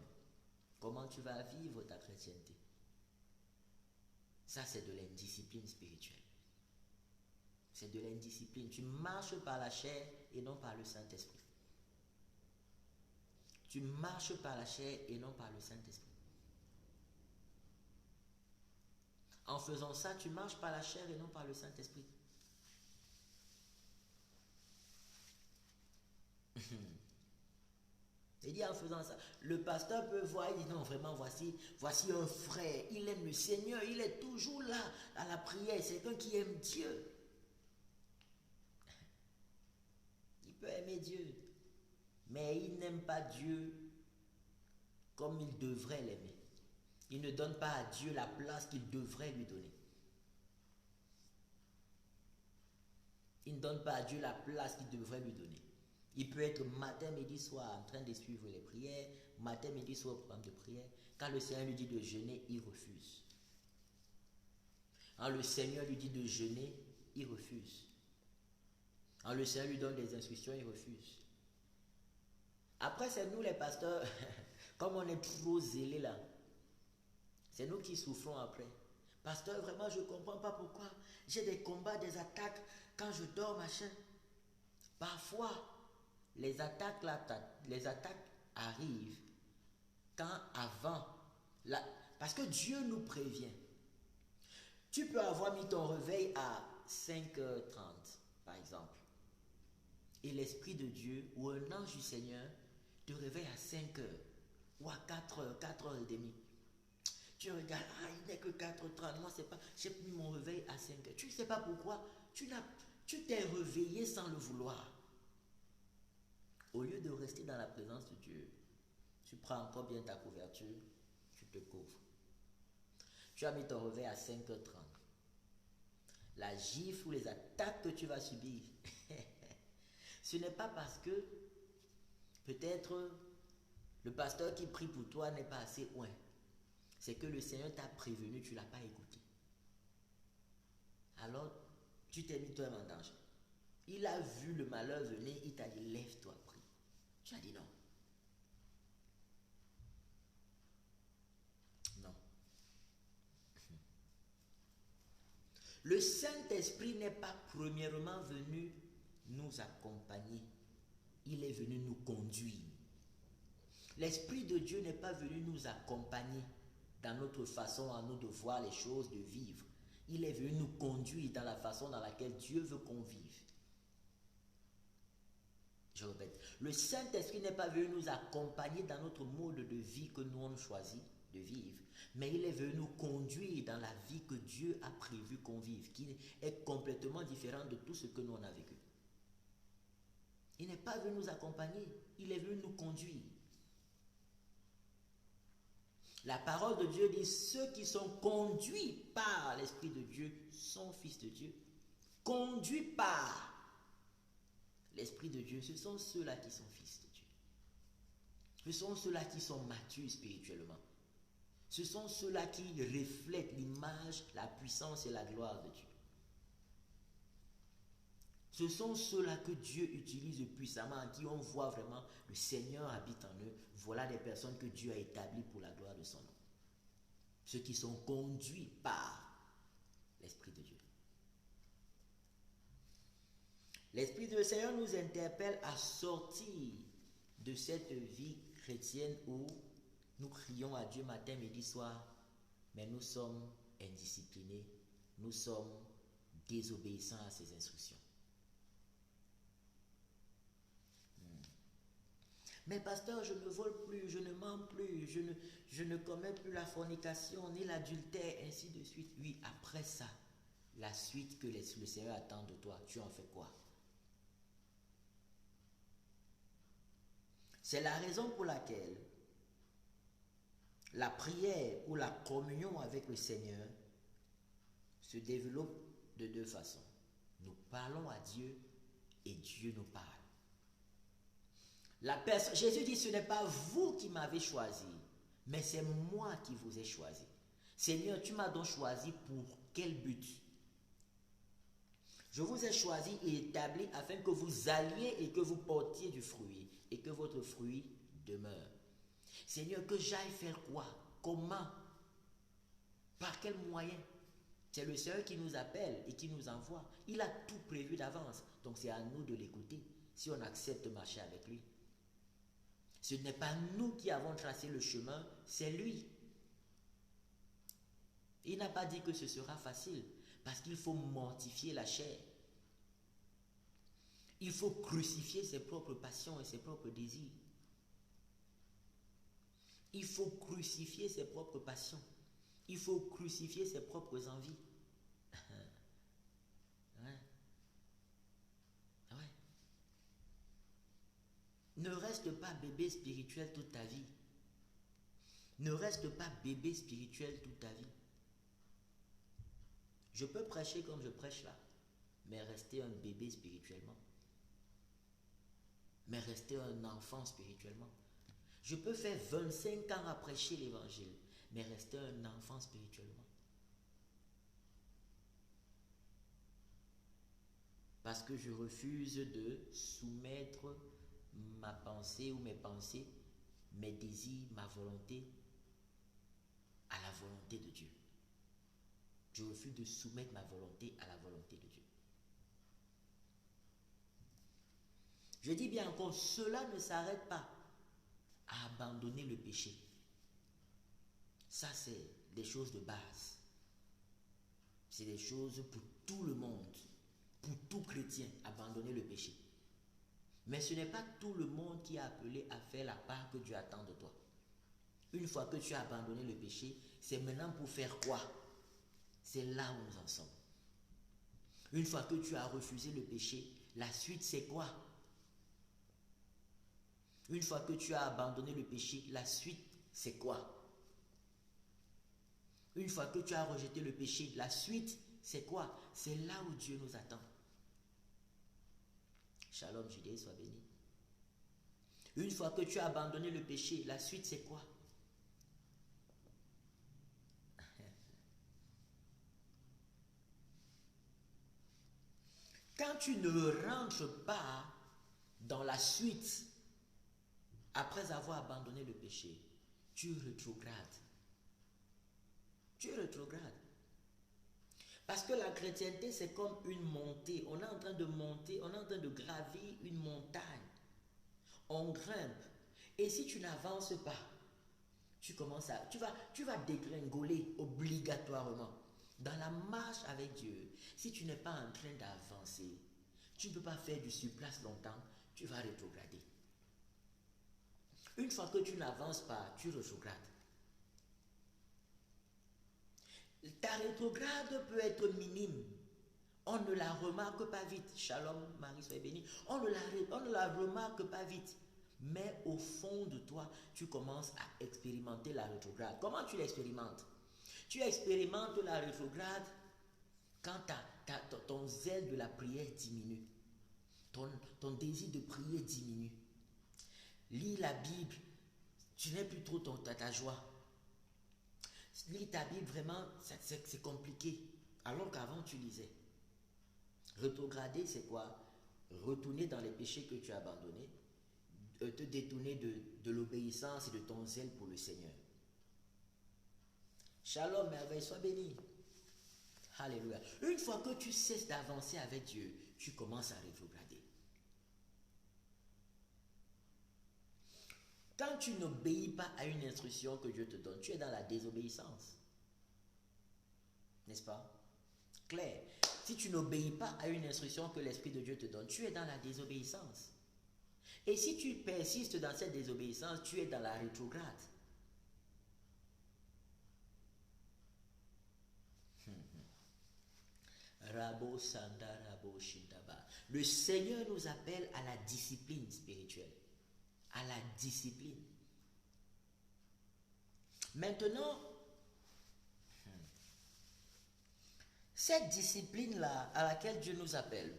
comment tu vas vivre ta chrétienté. Ça, c'est de l'indiscipline spirituelle. C'est de l'indiscipline. Tu marches par la chair et non par le Saint-Esprit. Tu marches par la chair et non par le Saint-Esprit. En faisant ça, tu marches par la chair et non par le Saint-Esprit. Il dit en faisant ça, le pasteur peut voir, il dit non, vraiment, voici un frère, il aime le Seigneur, il est toujours là à la prière, c'est quelqu'un qui aime Dieu. Il peut aimer Dieu, mais il n'aime pas Dieu comme il devrait l'aimer. Il ne donne pas à Dieu la place qu'il devrait lui donner. Il ne donne pas à Dieu la place qu'il devrait lui donner. Il peut être matin, midi, soir en train de suivre les prières, matin, midi, soir au programme de prière. Quand le Seigneur lui dit de jeûner, il refuse. Quand le Seigneur lui dit de jeûner, il refuse. Quand le Seigneur lui donne des instructions, il refuse. Après, c'est nous les pasteurs, comme on est trop zélés là, c'est nous qui souffrons après. Pasteur, vraiment, je ne comprends pas pourquoi j'ai des combats, des attaques quand je dors, machin. Parfois, les attaques arrivent quand avant, parce que Dieu nous prévient. Tu peux avoir mis ton réveil à 5h30, par exemple. Et l'Esprit de Dieu ou un ange du Seigneur te réveille à 5h ou à 4h, 4h30. Tu regardes, il n'est que 4h30, moi c'est pas, j'ai mis mon réveil à 5h. Tu ne sais pas pourquoi, tu t'es réveillé sans le vouloir. Au lieu de rester dans la présence de Dieu, tu prends encore bien ta couverture, tu te couvres. Tu as mis ton réveil à 5h30. La gifle ou les attaques que tu vas subir, ce n'est pas parce que peut-être le pasteur qui prie pour toi n'est pas assez loin. C'est que le Seigneur t'a prévenu, tu ne l'as pas écouté. Alors, tu t'es mis toi-même en danger. Il a vu le malheur venir, il t'a dit, lève-toi, prie. Tu as dit non. Non. Le Saint-Esprit n'est pas premièrement venu nous accompagner. Il est venu nous conduire. L'Esprit de Dieu n'est pas venu nous accompagner dans notre façon à nous de voir les choses, de vivre. Il est venu nous conduire dans la façon dans laquelle Dieu veut qu'on vive. Je répète, le Saint-Esprit n'est pas venu nous accompagner dans notre mode de vie que nous on choisit de vivre, mais il est venu nous conduire dans la vie que Dieu a prévu qu'on vive, qui est complètement différente de tout ce que nous on a vécu. Il n'est pas venu nous accompagner, il est venu nous conduire. La parole de Dieu dit, ceux qui sont conduits par l'Esprit de Dieu sont fils de Dieu. Conduits par l'Esprit de Dieu, ce sont ceux-là qui sont fils de Dieu. Ce sont ceux-là qui sont matures spirituellement. Ce sont ceux-là qui reflètent l'image, la puissance et la gloire de Dieu. Ce sont ceux-là que Dieu utilise puissamment, en qui on voit vraiment le Seigneur habite en eux. Voilà des personnes que Dieu a établies pour la gloire de son nom. Ceux qui sont conduits par l'Esprit de Dieu. L'Esprit du Seigneur nous interpelle à sortir de cette vie chrétienne où nous crions à Dieu matin, midi, soir, mais nous sommes indisciplinés, nous sommes désobéissants à ses instructions. Mais pasteur, je ne vole plus, je ne mens plus, je ne commets plus la fornication, ni l'adultère, ainsi de suite. Oui, après ça, la suite que le Seigneur attend de toi, tu en fais quoi? C'est la raison pour laquelle la prière ou la communion avec le Seigneur se développe de deux façons. Nous parlons à Dieu et Dieu nous parle. Jésus dit, ce n'est pas vous qui m'avez choisi, mais c'est moi qui vous ai choisi. Seigneur, tu m'as donc choisi pour quel but? Je vous ai choisi et établi afin que vous alliez et que vous portiez du fruit et que votre fruit demeure. Seigneur, que j'aille faire quoi? Comment? Par quel moyen? C'est le Seigneur qui nous appelle et qui nous envoie. Il a tout prévu d'avance. Donc c'est à nous de l'écouter si on accepte de marcher avec lui. Ce n'est pas nous qui avons tracé le chemin, c'est lui. Il n'a pas dit que ce sera facile, parce qu'il faut mortifier la chair. Il faut crucifier ses propres passions et ses propres désirs. Il faut crucifier ses propres passions. Il faut crucifier ses propres envies. Ouais. Ouais. Ne reste pas bébé spirituel toute ta vie. Ne reste pas bébé spirituel toute ta vie. Je peux prêcher comme je prêche là, mais rester un bébé spirituellement. Mais rester un enfant spirituellement. Je peux faire 25 ans à prêcher l'évangile, mais rester un enfant spirituellement. Parce que je refuse de soumettre ma pensée ou mes pensées, mes désirs, ma volonté à la volonté de Dieu. Je refuse de soumettre ma volonté à la volonté de Dieu. Je dis bien encore, cela ne s'arrête pas à abandonner le péché. Ça, c'est des choses de base. C'est des choses pour tout le monde, pour tout chrétien, abandonner le péché. Mais ce n'est pas tout le monde qui est appelé à faire la part que Dieu attend de toi. Une fois que tu as abandonné le péché, c'est maintenant pour faire quoi? C'est là où nous en sommes. Une fois que tu as refusé le péché, la suite c'est quoi? Une fois que tu as abandonné le péché, la suite c'est quoi? Une fois que tu as rejeté le péché, la suite c'est quoi? C'est là où Dieu nous attend. Shalom Judée, sois béni. Une fois que tu as abandonné le péché, la suite c'est quoi? Quand tu ne rentres pas dans la suite, après avoir abandonné le péché, tu rétrogrades. Tu rétrogrades. Parce que la chrétienté, c'est comme une montée. On est en train de monter, on est en train de gravir une montagne. On grimpe. Et si tu n'avances pas, tu vas dégringoler obligatoirement. Dans la marche avec Dieu, si tu n'es pas en train d'avancer, tu ne peux pas faire du surplace longtemps, tu vas rétrograder. Une fois que tu n'avances pas, tu rétrogrades. Ta rétrograde peut être minime. On ne la remarque pas vite. Shalom, Marie, soyez bénie. On ne la remarque pas vite. Mais au fond de toi, tu commences à expérimenter la rétrograde. Comment tu l'expérimentes? Tu expérimentes la rétrograde quand ton zèle de la prière diminue. Ton désir de prier diminue. Lis la Bible, tu n'es plus trop ta joie. Lis ta Bible, vraiment, c'est compliqué. Alors qu'avant, tu lisais. Rétrograder, c'est quoi? Retourner dans les péchés que tu as abandonnés, te détourner de l'obéissance et de ton zèle pour le Seigneur. Shalom, merveille, sois béni. Alléluia. Une fois que tu cesses d'avancer avec Dieu, tu commences à rétrograder. Quand tu n'obéis pas à une instruction que Dieu te donne, tu es dans la désobéissance. N'est-ce pas? Clair. Si tu n'obéis pas à une instruction que l'Esprit de Dieu te donne, tu es dans la désobéissance. Et si tu persistes dans cette désobéissance, tu es dans la rétrograde. Rabo Sanda Rabo Shindaba. Le Seigneur nous appelle à la discipline spirituelle. À la discipline. Maintenant, cette discipline-là à laquelle Dieu nous appelle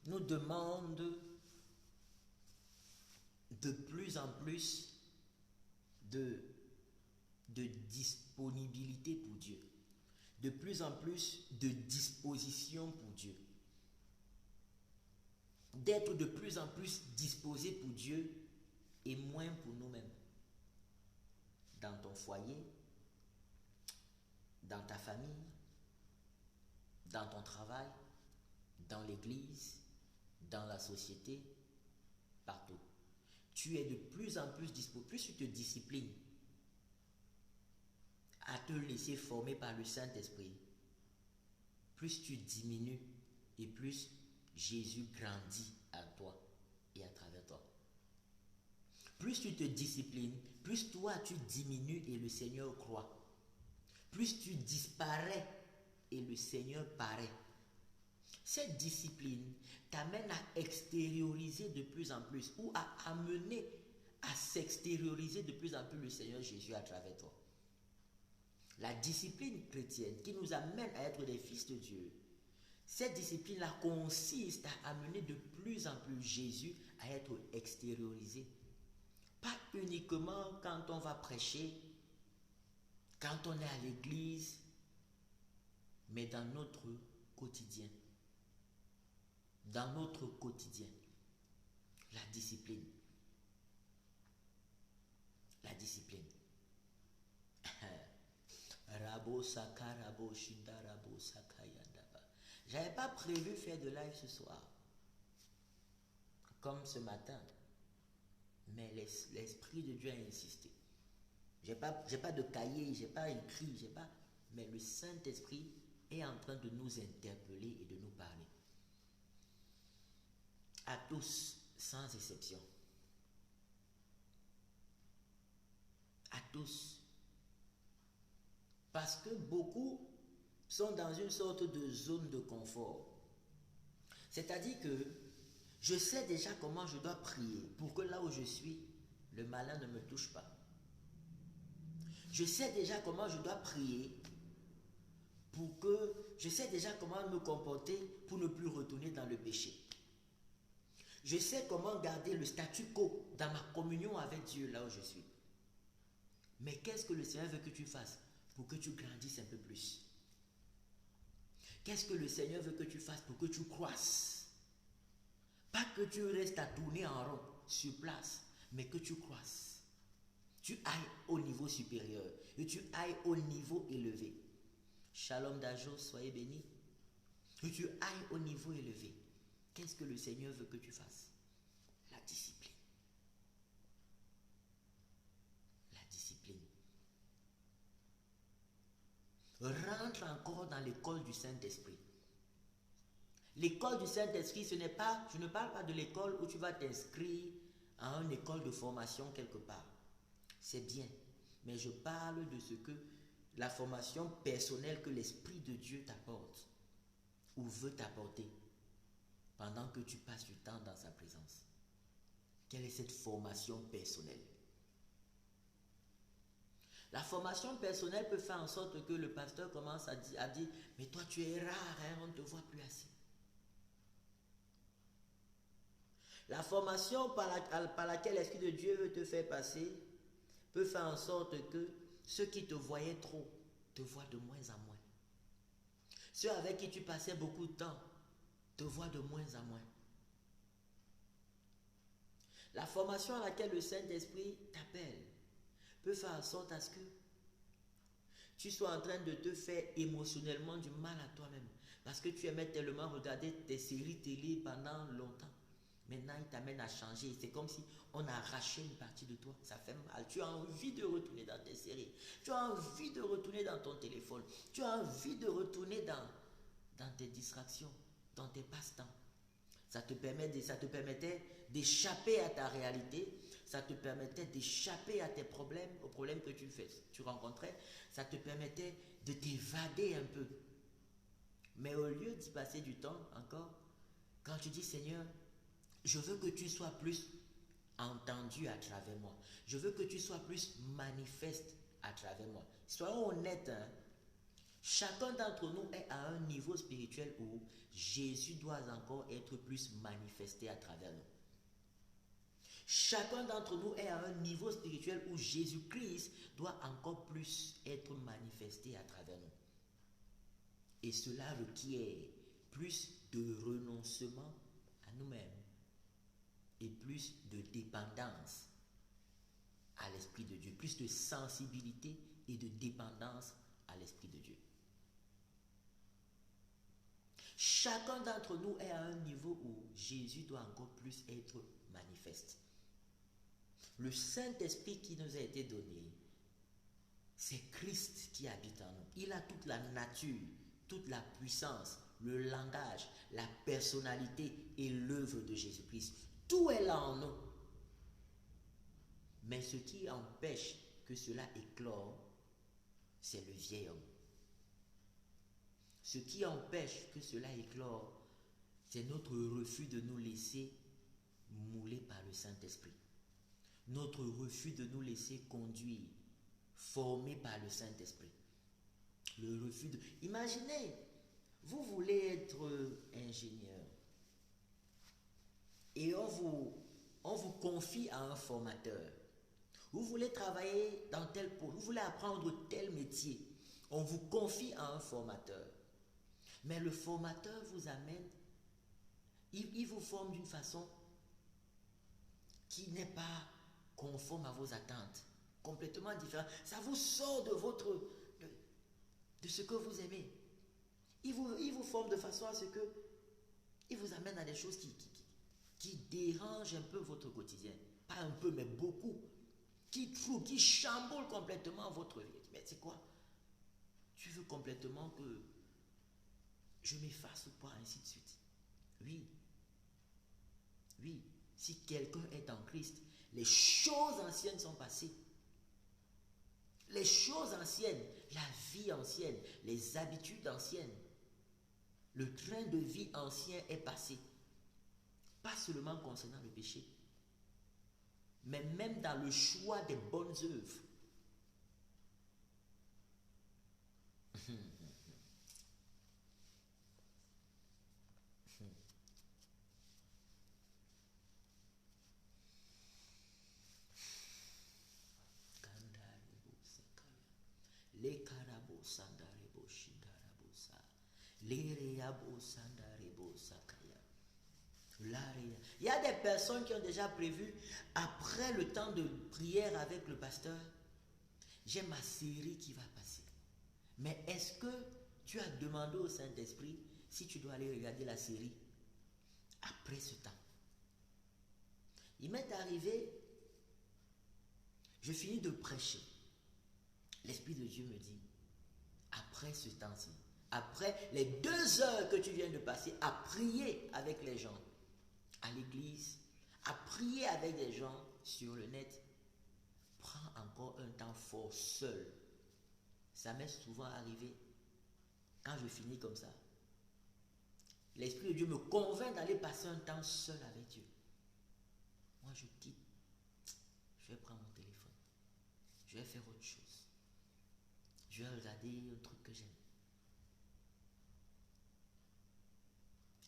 nous demande de plus en plus de disponibilité pour Dieu, de plus en plus de disposition pour Dieu, d'être de plus en plus disposé pour Dieu et moins pour nous-mêmes. Dans ton foyer, dans ta famille, dans ton travail, dans l'église, dans la société, partout. Tu es de plus en plus disposé, plus tu te disciplines à te laisser former par le Saint-Esprit, plus tu diminues et plus Jésus grandit à toi et à travers toi. Plus tu te disciplines, plus toi tu diminues et le Seigneur croît. Plus tu disparais et le Seigneur paraît. Cette discipline t'amène à extérioriser de plus en plus ou à amener à s'extérioriser de plus en plus le Seigneur Jésus à travers toi. La discipline chrétienne qui nous amène à être des fils de Dieu, cette discipline-là consiste à amener de plus en plus Jésus à être extériorisé. Pas uniquement quand on va prêcher, quand on est à l'église, mais dans notre quotidien. Dans notre quotidien. La discipline. La discipline. Rabo Saka, Rabo Shinda, Rabo Saka Yandaba. J'avais pas prévu faire de live ce soir. Comme ce matin. Mais l'Esprit de Dieu a insisté. J'ai pas de cahier, j'ai pas écrit, mais le Saint-Esprit est en train de nous interpeller et de nous parler. À tous, sans exception. À tous. Parce que beaucoup sont dans une sorte de zone de confort. C'est-à-dire que je sais déjà comment je dois prier pour que là où je suis, le malin ne me touche pas. Je sais déjà comment je dois prier je sais déjà comment me comporter pour ne plus retourner dans le péché. Je sais comment garder le statu quo dans ma communion avec Dieu là où je suis. Mais qu'est-ce que le Seigneur veut que tu fasses pour que tu grandisses un peu plus? Qu'est-ce que le Seigneur veut que tu fasses pour que tu croisses? Pas que tu restes à tourner en rond sur place, mais que tu croisses. Tu ailles au niveau supérieur et tu ailles au niveau élevé. Shalom d'Ajo, soyez bénis. Que tu ailles au niveau élevé. Qu'est-ce que le Seigneur veut que tu fasses? La discipline. La discipline. Rentre encore dans l'école du Saint-Esprit. L'école du Saint-Esprit, je ne parle pas de l'école où tu vas t'inscrire à une école de formation quelque part. C'est bien, mais je parle de ce que la formation personnelle que l'Esprit de Dieu t'apporte ou veut t'apporter pendant que tu passes du temps dans sa présence. Quelle est cette formation personnelle? La formation personnelle peut faire en sorte que le pasteur commence à dire mais toi tu es rare, hein, on ne te voit plus assez. La formation par laquelle l'Esprit de Dieu veut te faire passer peut faire en sorte que ceux qui te voyaient trop te voient de moins en moins. Ceux avec qui tu passais beaucoup de temps te voient de moins en moins. La formation à laquelle le Saint-Esprit t'appelle peut faire en sorte à ce que tu sois en train de te faire émotionnellement du mal à toi-même parce que tu aimais tellement regarder tes séries télé pendant longtemps. Maintenant, il t'amène à changer. C'est comme si on a arraché une partie de toi. Ça fait mal. Tu as envie de retourner dans tes séries. Tu as envie de retourner dans ton téléphone. Tu as envie de retourner dans tes distractions, dans tes passe-temps. Ça te permettait d'échapper à ta réalité. Ça te permettait d'échapper à tes problèmes, aux problèmes que tu rencontrais. Ça te permettait de t'évader un peu. Mais au lieu d'y passer du temps encore, quand tu dis Seigneur, je veux que tu sois plus entendu à travers moi. Je veux que tu sois plus manifeste à travers moi. Soyons honnêtes, hein. Chacun d'entre nous est à un niveau spirituel où Jésus doit encore être plus manifesté à travers nous. Chacun d'entre nous est à un niveau spirituel où Jésus-Christ doit encore plus être manifesté à travers nous. Et cela requiert plus de renoncement à nous-mêmes et plus de dépendance à l'Esprit de Dieu, plus de sensibilité et de dépendance à l'Esprit de Dieu. Chacun d'entre nous est à un niveau où Jésus doit encore plus être manifeste. Le Saint-Esprit qui nous a été donné, c'est Christ qui habite en nous. Il a toute la nature, toute la puissance, le langage, la personnalité et l'œuvre de Jésus-Christ. Tout est là en nous. Mais ce qui empêche que cela éclore, c'est le vieil homme. Ce qui empêche que cela éclore, c'est notre refus de nous laisser mouler par le Saint-Esprit. Notre refus de nous laisser conduire, former par le Saint-Esprit. Le refus de... Imaginez, vous voulez être ingénieur et on vous confie à un formateur. Vous voulez travailler dans tel poste, vous voulez apprendre tel métier. On vous confie à un formateur. Mais le formateur vous amène, il vous forme d'une façon qui n'est pas conforme à vos attentes, complètement différente. Ça vous sort de ce que vous aimez. Il vous forme de façon à ce que il vous amène à des choses qui dérangent un peu votre quotidien. Pas un peu, mais beaucoup. Qui troublent, qui chamboulent complètement votre vie. Mais c'est quoi? Tu veux complètement que je m'efface ou pas, ainsi de suite. Oui. Oui. Si quelqu'un est en Christ, les choses anciennes sont passées. Les choses anciennes, la vie ancienne, les habitudes anciennes, le train de vie ancien est passé. Pas seulement concernant le péché, mais même dans le choix des bonnes œuvres. Il y a des personnes qui ont déjà prévu, après le temps de prière avec le pasteur, j'ai ma série qui va passer. Mais est-ce que tu as demandé au Saint-Esprit si tu dois aller regarder la série après ce temps? Il m'est arrivé, je finis de prêcher. L'Esprit de Dieu me dit, après ce temps-ci, après les 2 heures que tu viens de passer à prier avec les gens, à l'église, à prier avec des gens sur le net, prends encore un temps fort seul. Ça m'est souvent arrivé quand je finis comme ça. L'Esprit de Dieu me convainc d'aller passer un temps seul avec Dieu. Moi, je quitte. Je vais prendre mon téléphone. Je vais faire autre chose. Je vais regarder un truc que j'aime.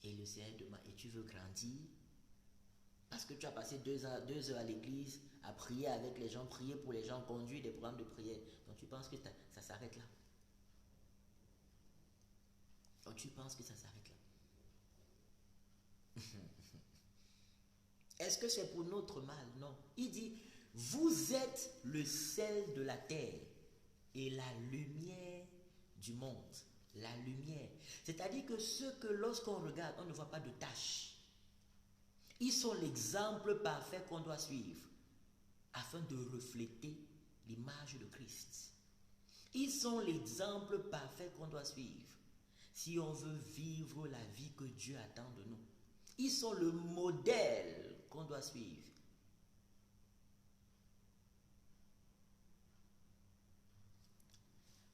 Et le Seigneur demande, et tu veux grandir? Parce que tu as passé 2 heures à l'église, à prier avec les gens, prier pour les gens, conduire des programmes de prière. Donc tu penses que ça s'arrête là? Donc tu penses que ça s'arrête là? Est-ce que c'est pour notre mal? Non. Il dit, vous êtes le sel de la terre et la lumière du monde. La lumière. C'est-à-dire que ce que lorsqu'on regarde, on ne voit pas de taches. Ils sont l'exemple parfait qu'on doit suivre afin de refléter l'image de Christ. Ils sont l'exemple parfait qu'on doit suivre si on veut vivre la vie que Dieu attend de nous. Ils sont le modèle qu'on doit suivre.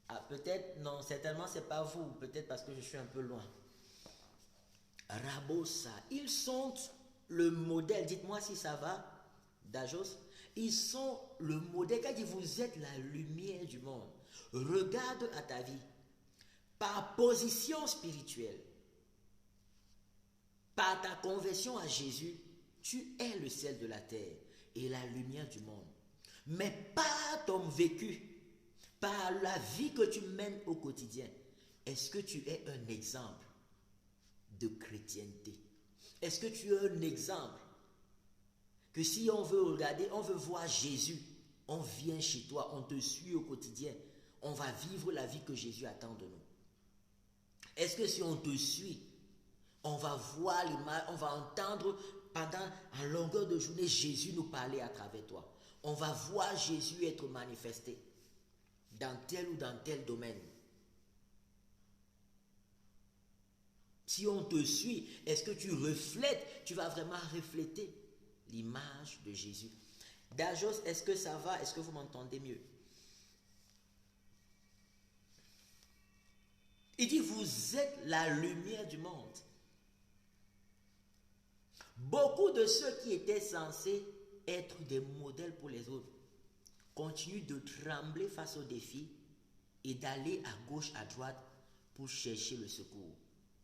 Ah, peut-être, non, certainement c'est pas vous, peut-être parce que je suis un peu loin. Rabosa, ils sont le modèle, dites-moi si ça va, Dajos. Ils sont le modèle, quand il dit vous êtes la lumière du monde. Regarde à ta vie, par position spirituelle, par ta conversion à Jésus, tu es le sel de la terre et la lumière du monde. Mais par ton vécu, par la vie que tu mènes au quotidien, est-ce que tu es un exemple de chrétienté? Est-ce que tu es un exemple que si on veut regarder, on veut voir Jésus, on vient chez toi, on te suit au quotidien, on va vivre la vie que Jésus attend de nous? Est-ce que si on te suit, on va voir l'image, on va entendre pendant en longueur de journée Jésus nous parler à travers toi? On va voir Jésus être manifesté dans tel ou dans tel domaine. Si on te suit, est-ce que tu reflètes, tu vas vraiment refléter l'image de Jésus? Dajos, est-ce que ça va? Est-ce que vous m'entendez mieux? Il dit, vous êtes la lumière du monde. Beaucoup de ceux qui étaient censés être des modèles pour les autres continuent de trembler face aux défis et d'aller à gauche, à droite pour chercher le secours.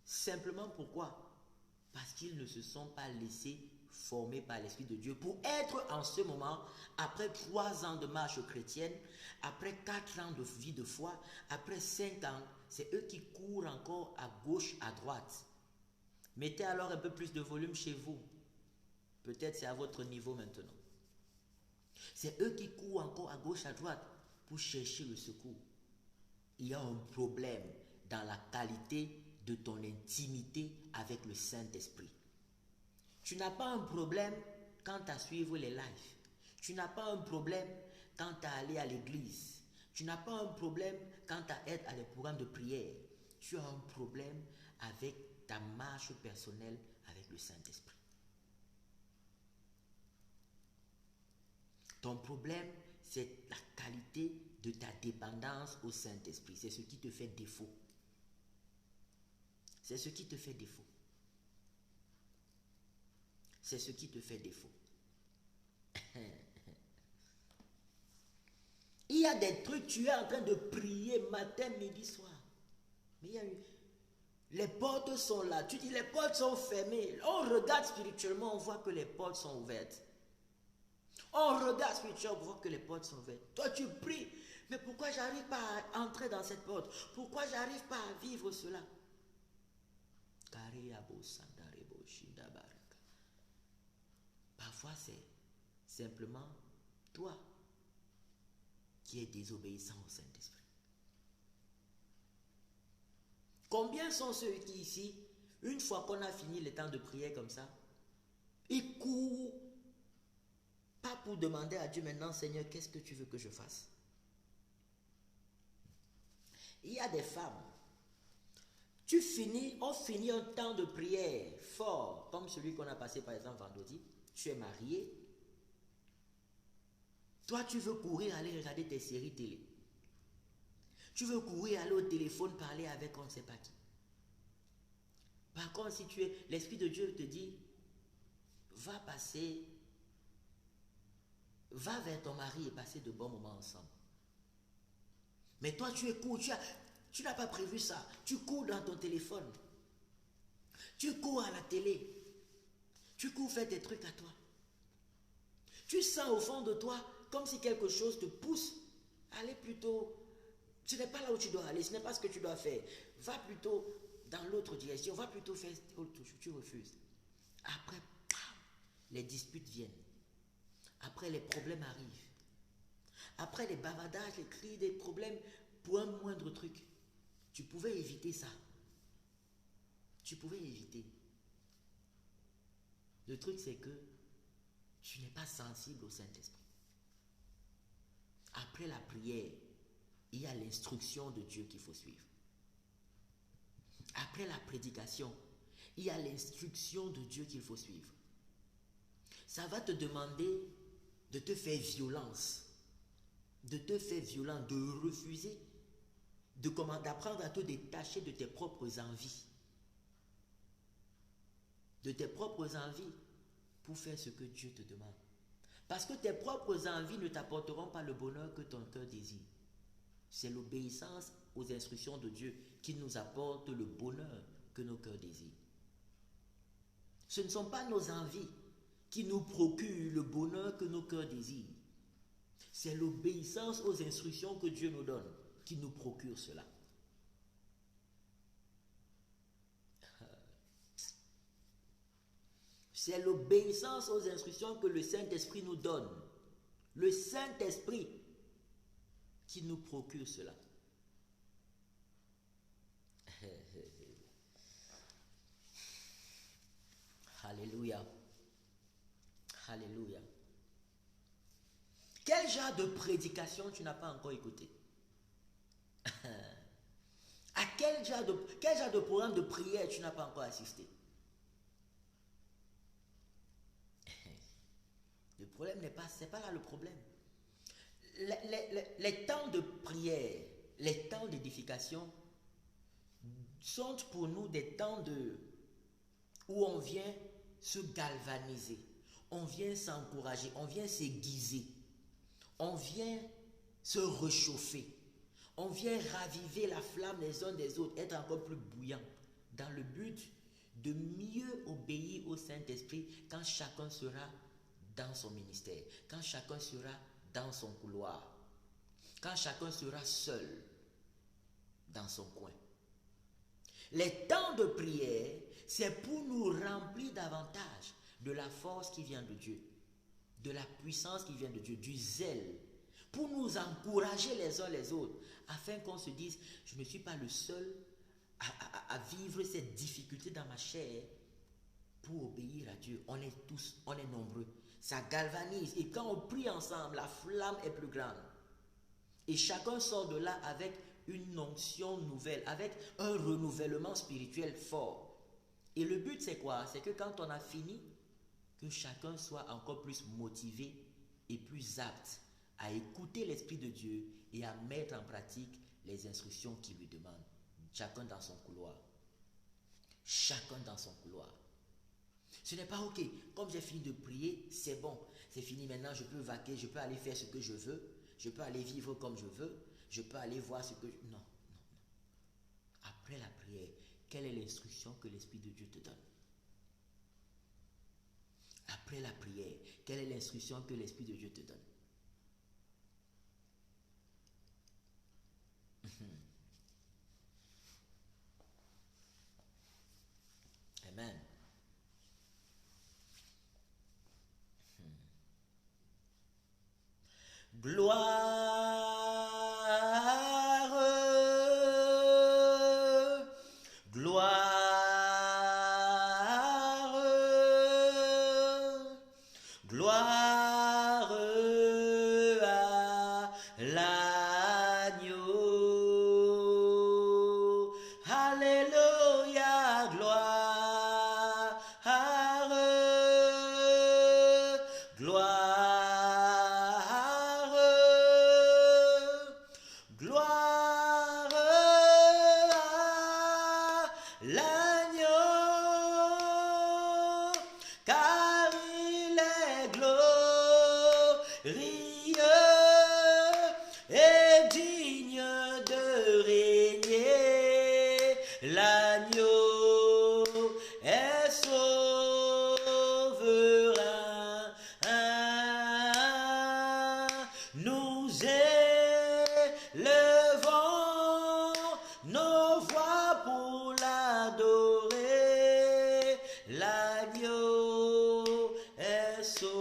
Simplement pourquoi? Parce qu'ils ne se sont pas laissés former par l'Esprit de Dieu pour être en ce moment, après 3 ans de marche chrétienne, après 4 ans de vie de foi, après 5 ans, c'est eux qui courent encore à gauche, à droite. Mettez alors un peu plus de volume chez vous. Peut-être c'est à votre niveau maintenant. C'est eux qui courent encore à gauche, à droite pour chercher le secours. Il y a un problème dans la qualité de ton intimité avec le Saint-Esprit. Tu n'as pas un problème quant à suivre les lives. Tu n'as pas un problème quant à aller à l'église. Tu n'as pas un problème quant à être à des programmes de prière. Tu as un problème avec ta marche personnelle avec le Saint-Esprit. Ton problème, c'est la qualité de ta dépendance au Saint-Esprit. C'est ce qui te fait défaut. C'est ce qui te fait défaut. C'est ce qui te fait défaut. Il y a des trucs, tu es en train de prier matin, midi, soir. Mais il y a les portes sont là. Tu dis les portes sont fermées. On regarde spirituellement, on voit que les portes sont ouvertes. On regarde spirituellement, on voit que les portes sont ouvertes. Toi, tu pries. Mais pourquoi j'arrive pas à entrer dans cette porte? Pourquoi j'arrive pas à vivre cela? Parfois, c'est simplement toi qui es désobéissant au Saint-Esprit. Combien sont ceux qui ici, une fois qu'on a fini le temps de prière comme ça, ils courent, pas pour demander à Dieu maintenant, Seigneur, qu'est-ce que tu veux que je fasse? Il y a des femmes, on finit un temps de prière fort, comme celui qu'on a passé par exemple vendredi, tu es marié, toi tu veux courir aller regarder tes séries télé. Tu veux courir aller au téléphone parler avec on ne sait pas qui. Par contre, si tu es, l'Esprit de Dieu te dit, va vers ton mari et passer de bons moments ensemble. Mais toi tu es court, tu n'as pas prévu ça. Tu cours dans ton téléphone. Tu cours à la télé. Tu cours faire tes trucs à toi. Tu sens au fond de toi comme si quelque chose te pousse à aller plutôt. Ce n'est pas là où tu dois aller, ce n'est pas ce que tu dois faire. Va plutôt dans l'autre direction, va plutôt faire autre chose. Tu refuses. Après, les disputes viennent. Après, les problèmes arrivent. Après, les bavardages, les cris, des problèmes pour un moindre truc. Tu pouvais éviter ça. Tu pouvais éviter. Le truc, c'est que tu n'es pas sensible au Saint-Esprit. Après la prière, il y a l'instruction de Dieu qu'il faut suivre. Après la prédication, il y a l'instruction de Dieu qu'il faut suivre. Ça va te demander de te faire violence, de refuser, d'apprendre à te détacher de tes propres envies. De tes propres envies pour faire ce que Dieu te demande. Parce que tes propres envies ne t'apporteront pas le bonheur que ton cœur désire. C'est l'obéissance aux instructions de Dieu qui nous apporte le bonheur que nos cœurs désirent. Ce ne sont pas nos envies qui nous procurent le bonheur que nos cœurs désirent. C'est l'obéissance aux instructions que Dieu nous donne qui nous procure cela. C'est l'obéissance aux instructions que le Saint-Esprit nous donne. Le Saint-Esprit qui nous procure cela. Alléluia. Alléluia. Quel genre de prédication tu n'as pas encore écouté? À quel genre de programme de prière tu n'as pas encore assisté? Le problème c'est pas là le problème. Les temps de prière, les temps d'édification sont pour nous des temps où on vient se galvaniser, on vient s'encourager, on vient s'aiguiser, on vient se réchauffer, on vient raviver la flamme les uns des autres, être encore plus bouillant, dans le but de mieux obéir au Saint-Esprit quand chacun sera dans son ministère, quand chacun sera dans son couloir, quand chacun sera seul dans son coin. Les temps de prière, c'est pour nous remplir davantage de la force qui vient de Dieu, de la puissance qui vient de Dieu, du zèle, pour nous encourager les uns les autres, afin qu'on se dise, je ne suis pas le seul à vivre cette difficulté dans ma chair pour obéir à Dieu. On est tous, on est nombreux. Ça galvanise. Et quand on prie ensemble, la flamme est plus grande. Et chacun sort de là avec une onction nouvelle, avec un renouvellement spirituel fort. Et le but, c'est quoi? C'est que quand on a fini, que chacun soit encore plus motivé et plus apte à écouter l'Esprit de Dieu et à mettre en pratique les instructions qu'il lui demande. Chacun dans son couloir. Chacun dans son couloir. Ce n'est pas ok, comme j'ai fini de prier, c'est bon, c'est fini maintenant, je peux vaquer, je peux aller faire ce que je veux, je peux aller vivre comme je veux, je peux aller voir ce que je... Non. Après la prière, quelle est l'instruction que l'Esprit de Dieu te donne? Après la prière, quelle est l'instruction que l'Esprit de Dieu te donne? Amen. Gloire, gloire, gloire à l'agneau. Alléluia, gloire, gloire. Gloire à l'agneau, car il est glorieux et digne de régner. L'agneau est souverain. Nous levons nos voix pour l'adorer. L'agneau est souverain.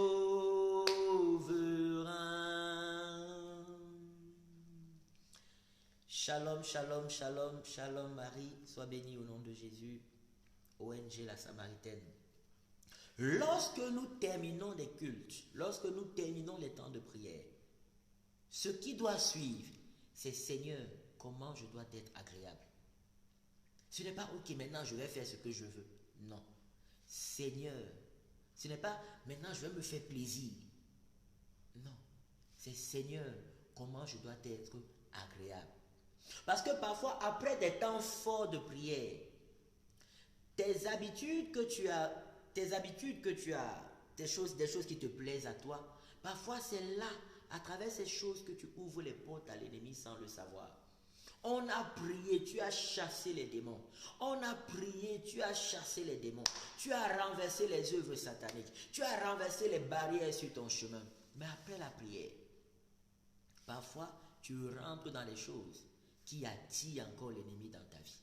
Shalom, shalom, shalom, shalom Marie. Sois bénie au nom de Jésus. ONG La Samaritaine. Lorsque nous terminons les cultes, lorsque nous terminons les temps de prière, ce qui doit suivre, c'est Seigneur, comment je dois être agréable. Ce n'est pas ok, maintenant je vais faire ce que je veux. Non. Seigneur, ce n'est pas maintenant je vais me faire plaisir. Non. C'est Seigneur, comment je dois être agréable. Parce que parfois, après des temps forts de prière, tes habitudes que tu as, des choses qui te plaisent à toi, parfois c'est là, à travers ces choses, que tu ouvres les portes à l'ennemi sans le savoir. On a prié, tu as chassé les démons. On a prié, tu as chassé les démons. Tu as renversé les œuvres sataniques. Tu as renversé les barrières sur ton chemin. Mais après la prière, parfois, tu rentres dans les choses qui attirent encore l'ennemi dans ta vie.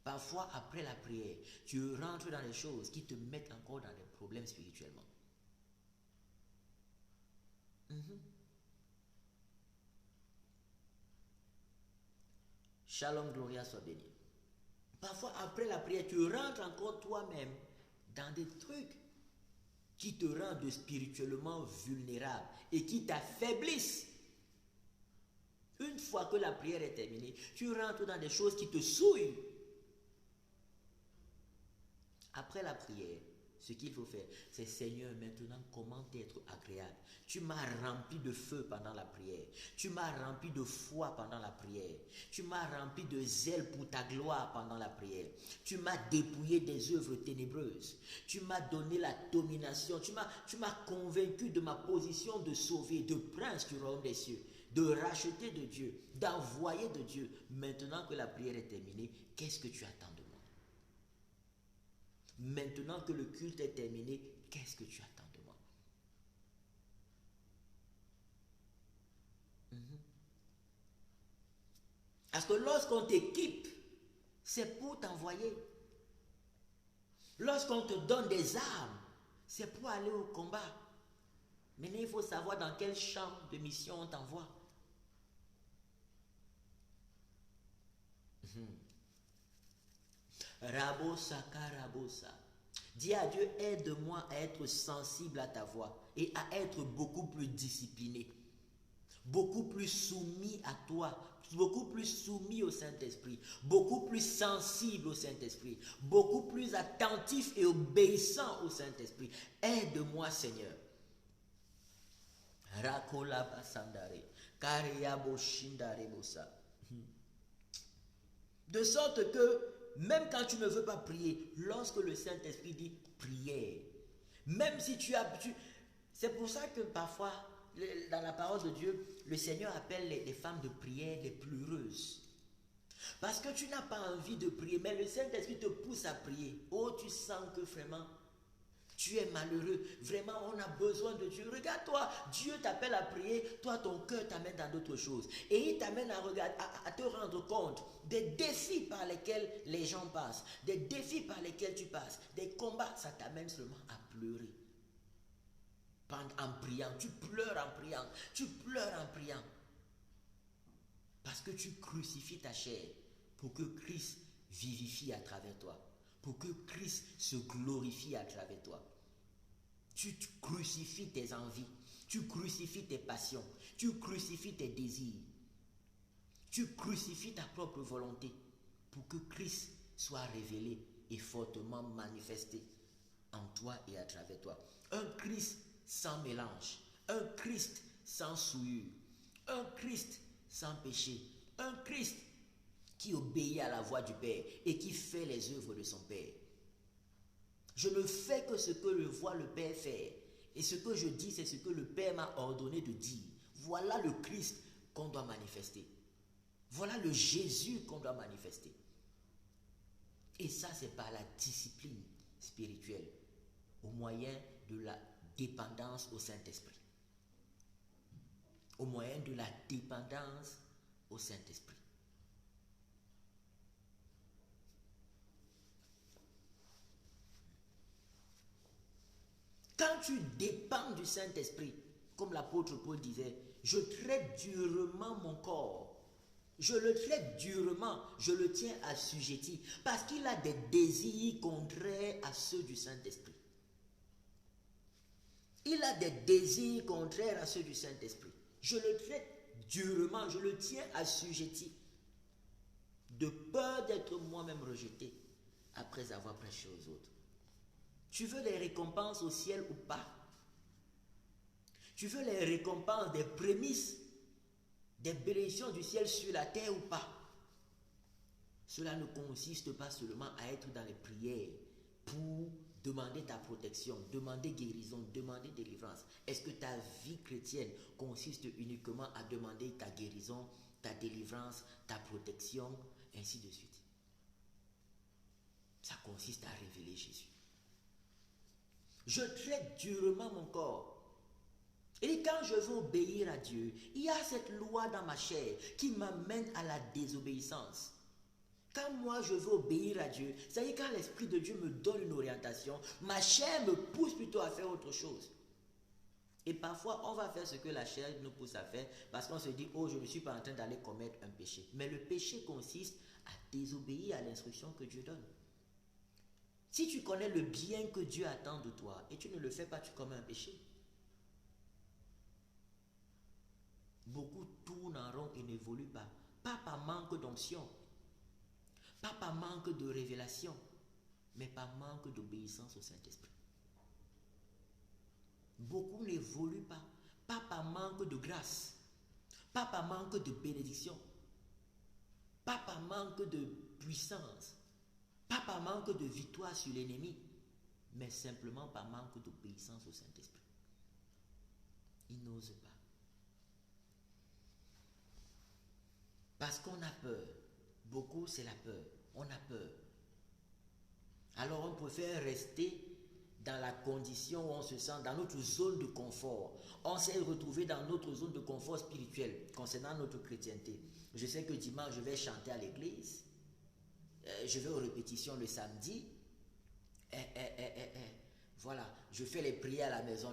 Parfois, après la prière, tu rentres dans les choses qui te mettent encore dans des problèmes spirituellement. Shalom, Gloria soit béni. Parfois, après la prière, tu rentres encore toi-même dans des trucs qui te rendent spirituellement vulnérable et qui t'affaiblissent. Une fois que la prière est terminée, tu rentres dans des choses qui te souillent. Après la prière, ce qu'il faut faire, c'est Seigneur, maintenant comment être agréable. Tu m'as rempli de feu pendant la prière. Tu m'as rempli de foi pendant la prière. Tu m'as rempli de zèle pour ta gloire pendant la prière. Tu m'as dépouillé des œuvres ténébreuses. Tu m'as donné la domination. Tu m'as convaincu de ma position de sauver, de prince du royaume des cieux, de racheter de Dieu, d'envoyer de Dieu. Maintenant que la prière est terminée, qu'est-ce que tu attends de moi? Maintenant que le culte est terminé, qu'est-ce que tu attends de moi? Parce que lorsqu'on t'équipe, c'est pour t'envoyer. Lorsqu'on te donne des armes, c'est pour aller au combat. Maintenant, il faut savoir dans quel champ de mission on t'envoie. Rabosa karabosa. Dis à Dieu, aide-moi à être sensible à ta voix et à être beaucoup plus discipliné, beaucoup plus soumis à toi, beaucoup plus soumis au Saint-Esprit, beaucoup plus sensible au Saint-Esprit, beaucoup plus attentif et obéissant au Saint-Esprit. Aide-moi, Seigneur. Rakola basandare, kariyabo shindare bosa. De sorte que, même quand tu ne veux pas prier, lorsque le Saint-Esprit dit prière, même si tu as... c'est pour ça que parfois, dans la parole de Dieu, le Seigneur appelle les femmes de prière les pleureuses. Parce que tu n'as pas envie de prier, mais le Saint-Esprit te pousse à prier. Oh, tu sens que vraiment... tu es malheureux, vraiment on a besoin de Dieu. Regarde-toi, Dieu t'appelle à prier, toi ton cœur t'amène dans d'autres choses. Et il t'amène à te rendre compte des défis par lesquels les gens passent, des défis par lesquels tu passes, des combats, ça t'amène seulement à pleurer. En priant, tu pleures en priant, tu pleures en priant. Parce que tu crucifies ta chair pour que Christ vivifie à travers toi. Pour que Christ se glorifie à travers toi. Tu crucifies tes envies, tu crucifies tes passions, tu crucifies tes désirs, tu crucifies ta propre volonté pour que Christ soit révélé et fortement manifesté en toi et à travers toi. Un Christ sans mélange, un Christ sans souillure, un Christ sans péché, un Christ qui obéit à la voix du Père et qui fait les œuvres de son Père. Je ne fais que ce que je vois le Père faire. Et ce que je dis, c'est ce que le Père m'a ordonné de dire. Voilà le Christ qu'on doit manifester. Voilà le Jésus qu'on doit manifester. Et ça, c'est par la discipline spirituelle, au moyen de la dépendance au Saint-Esprit. Au moyen de la dépendance au Saint-Esprit. Quand tu dépends du Saint-Esprit, comme l'apôtre Paul disait, je traite durement mon corps. Je le traite durement, je le tiens assujetti, parce qu'il a des désirs contraires à ceux du Saint-Esprit. il a des désirs contraires à ceux du Saint-Esprit. Je le traite durement, je le tiens assujetti, de peur d'être moi-même rejeté après avoir prêché aux autres. Tu veux les récompenses au ciel ou pas? Tu veux les récompenses des prémices, des bénédictions du ciel sur la terre ou pas? Cela ne consiste pas seulement à être dans les prières pour demander ta protection, demander guérison, demander délivrance. Est-ce que ta vie chrétienne consiste uniquement à demander ta guérison, ta délivrance, ta protection, ainsi de suite? Ça consiste à révéler Jésus. Je traite durement mon corps. Et quand je veux obéir à Dieu, il y a cette loi dans ma chair qui m'amène à la désobéissance. Quand moi je veux obéir à Dieu, c'est-à-dire quand l'Esprit de Dieu me donne une orientation, ma chair me pousse plutôt à faire autre chose. Et parfois, on va faire ce que la chair nous pousse à faire parce qu'on se dit, oh, je ne suis pas en train d'aller commettre un péché. Mais le péché consiste à désobéir à l'instruction que Dieu donne. Si tu connais le bien que Dieu attend de toi et tu ne le fais pas, tu commets un péché. Beaucoup tournent en rond et n'évoluent pas. Pas par manque d'onction, pas par manque de révélation, mais par manque d'obéissance au Saint-Esprit. Beaucoup n'évoluent pas, pas par manque de grâce, pas par manque de bénédiction, pas par manque de puissance, pas par manque de victoire sur l'ennemi, mais simplement par manque d'obéissance au Saint-Esprit. Ils n'osent pas. Parce qu'on a peur. Beaucoup, c'est la peur. On a peur. Alors on préfère rester dans la condition où on se sent, dans notre zone de confort. On s'est retrouvé dans notre zone de confort spirituel concernant notre chrétienté. Je sais que dimanche, je vais chanter à l'église. Je vais aux répétitions le samedi. Voilà, je fais les prières à la maison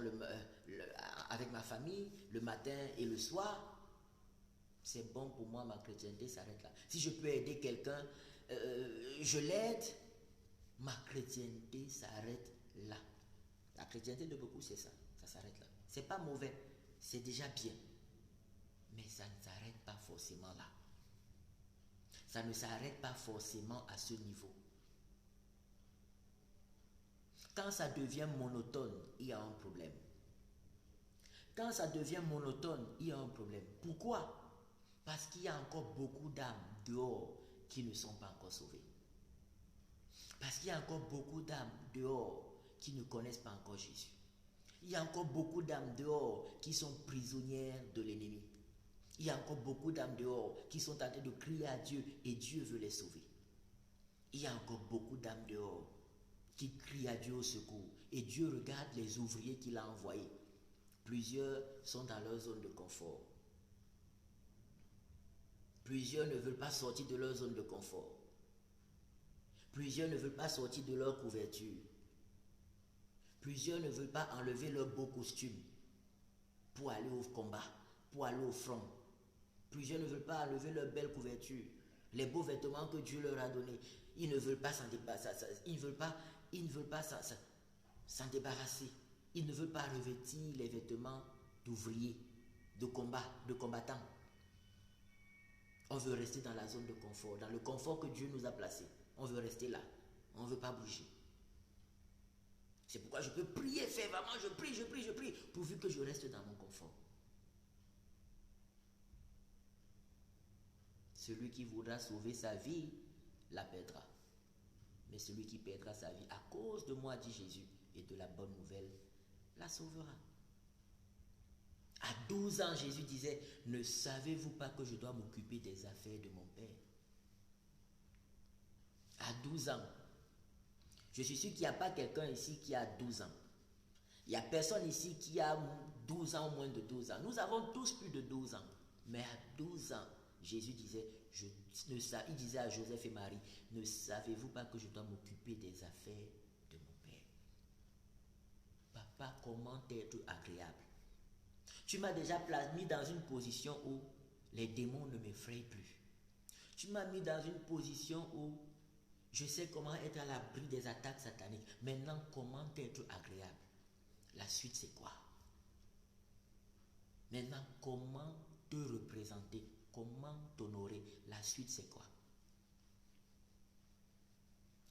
avec ma famille le matin et le soir. C'est bon pour moi, ma chrétienté s'arrête là. Si je peux aider quelqu'un, je l'aide. Ma chrétienté s'arrête là. La chrétienté de beaucoup, c'est ça. Ça s'arrête là. C'est pas mauvais. C'est déjà bien. Mais ça ne s'arrête pas forcément là. Ça ne s'arrête pas forcément à ce niveau. Quand ça devient monotone, il y a un problème. Quand ça devient monotone, il y a un problème. Pourquoi? Parce qu'il y a encore beaucoup d'âmes dehors qui ne sont pas encore sauvées. Parce qu'il y a encore beaucoup d'âmes dehors qui ne connaissent pas encore Jésus. Il y a encore beaucoup d'âmes dehors qui sont prisonnières de l'ennemi. Il y a encore beaucoup d'âmes dehors qui sont en train de crier à Dieu et Dieu veut les sauver. Il y a encore beaucoup d'âmes dehors qui crient à Dieu au secours et Dieu regarde les ouvriers qu'il a envoyés. Plusieurs sont dans leur zone de confort. Plusieurs ne veulent pas sortir de leur zone de confort. Plusieurs ne veulent pas sortir de leur couverture. Plusieurs ne veulent pas enlever leur beau costume pour aller au combat, pour aller au front. Plusieurs ne veulent pas enlever leur belle couverture, les beaux vêtements que Dieu leur a donnés. Ils ne veulent pas s'en débarrasser. Ils ne veulent pas s'en débarrasser. Ils ne veulent pas revêtir les vêtements d'ouvriers, de combat, de combattants. On veut rester dans la zone de confort, dans le confort que Dieu nous a placé. On veut rester là. On ne veut pas bouger. C'est pourquoi je peux prier fervemment, je prie, pourvu que je reste dans mon confort. Celui qui voudra sauver sa vie, la perdra. Mais celui qui perdra sa vie à cause de moi, dit Jésus, et de la bonne nouvelle, la sauvera. À 12 ans, Jésus disait, ne savez-vous pas que je dois m'occuper des affaires de mon Père? À 12 ans. Je suis sûr qu'il n'y a pas quelqu'un ici qui a 12 ans. Il n'y a personne ici qui a 12 ans ou moins de 12 ans. Nous avons tous plus de 12 ans. Mais à 12 ans, Jésus disait, il disait à Joseph et Marie, ne savez-vous pas que je dois m'occuper des affaires de mon Père? Papa, comment être agréable? Tu m'as déjà mis dans une position où les démons ne m'effraient plus. Tu m'as mis dans une position où je sais comment être à l'abri des attaques sataniques. Maintenant, comment être agréable? La suite, c'est quoi? Maintenant, comment te représenter? Comment t'honorer? La suite, c'est quoi?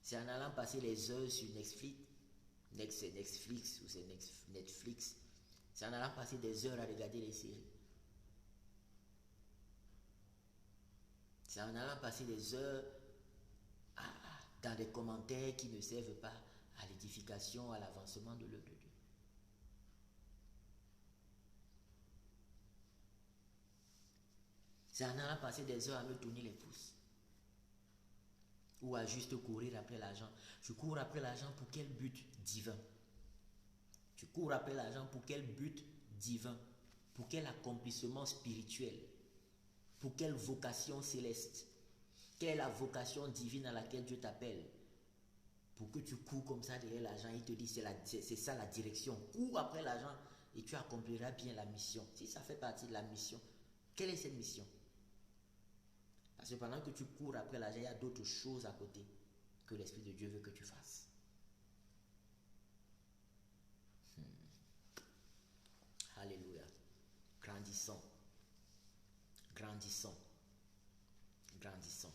C'est en allant passer les heures sur Netflix ou c'est Netflix. C'est en allant passer des heures à regarder les séries. C'est en allant passer des heures dans des commentaires qui ne servent pas à l'édification, à l'avancement de l'œuvre de Dieu. C'est en allant passer des heures à me tourner les pouces. Ou à juste courir après l'argent. Je cours après l'argent pour quel but divin? Tu cours après l'argent pour quel but divin? Pour quel accomplissement spirituel? Pour quelle vocation céleste? Quelle est la vocation divine à laquelle Dieu t'appelle? Pour que tu cours comme ça derrière l'argent, il te dit c'est ça la direction. Cours après l'argent et tu accompliras bien la mission. Si ça fait partie de la mission, quelle est cette mission? Parce que pendant que tu cours après l'argent, il y a d'autres choses à côté que l'Esprit de Dieu veut que tu fasses. Alléluia. Grandissons. Grandissons. Grandissons.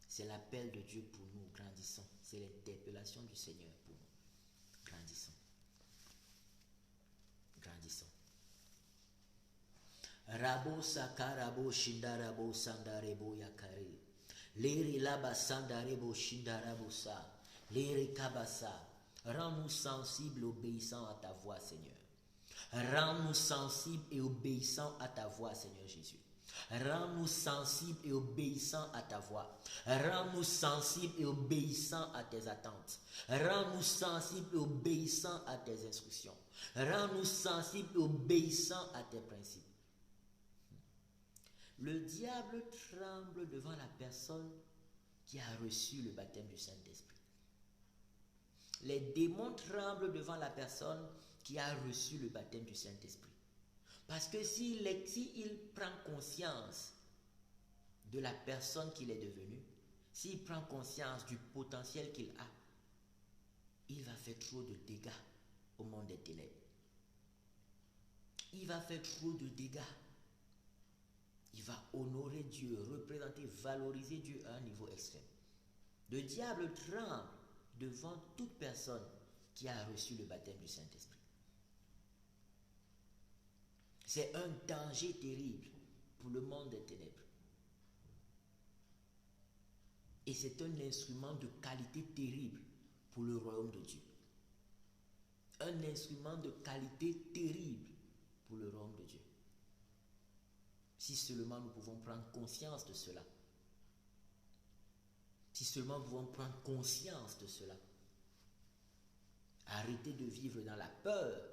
C'est l'appel de Dieu pour nous. Grandissons. C'est l'interpellation du Seigneur pour nous. Grandissons. Grandissons. Rabo sakarabo shindarabo sandarebo yakare. Lere laba sandarebo shindarabo sa. Lere kabasa. Rends-nous sensibles, obéissants à ta voix, Seigneur. Rends-nous sensibles et obéissants à ta voix, Seigneur Jésus. Rends-nous sensibles et obéissants à ta voix. Rends-nous sensibles et obéissants à tes attentes. Rends-nous sensibles et obéissants à tes instructions. Rends-nous sensibles et obéissants à tes principes. Le diable tremble devant la personne qui a reçu le baptême du Saint-Esprit. Les démons tremblent devant la personne qui a reçu le baptême du Saint-Esprit. Parce que s'il prend conscience de la personne qu'il est devenu, s'il prend conscience du potentiel qu'il a, il va faire trop de dégâts au monde des ténèbres. Il va faire trop de dégâts. Il va honorer Dieu, représenter, valoriser Dieu à un niveau extrême. Le diable tremble devant toute personne qui a reçu le baptême du Saint-Esprit. C'est un danger terrible pour le monde des ténèbres. Et c'est un instrument de qualité terrible pour le royaume de Dieu. Un instrument de qualité terrible pour le royaume de Dieu. Si seulement nous pouvons prendre conscience de cela. Si seulement nous pouvons prendre conscience de cela. Arrêter de vivre dans la peur,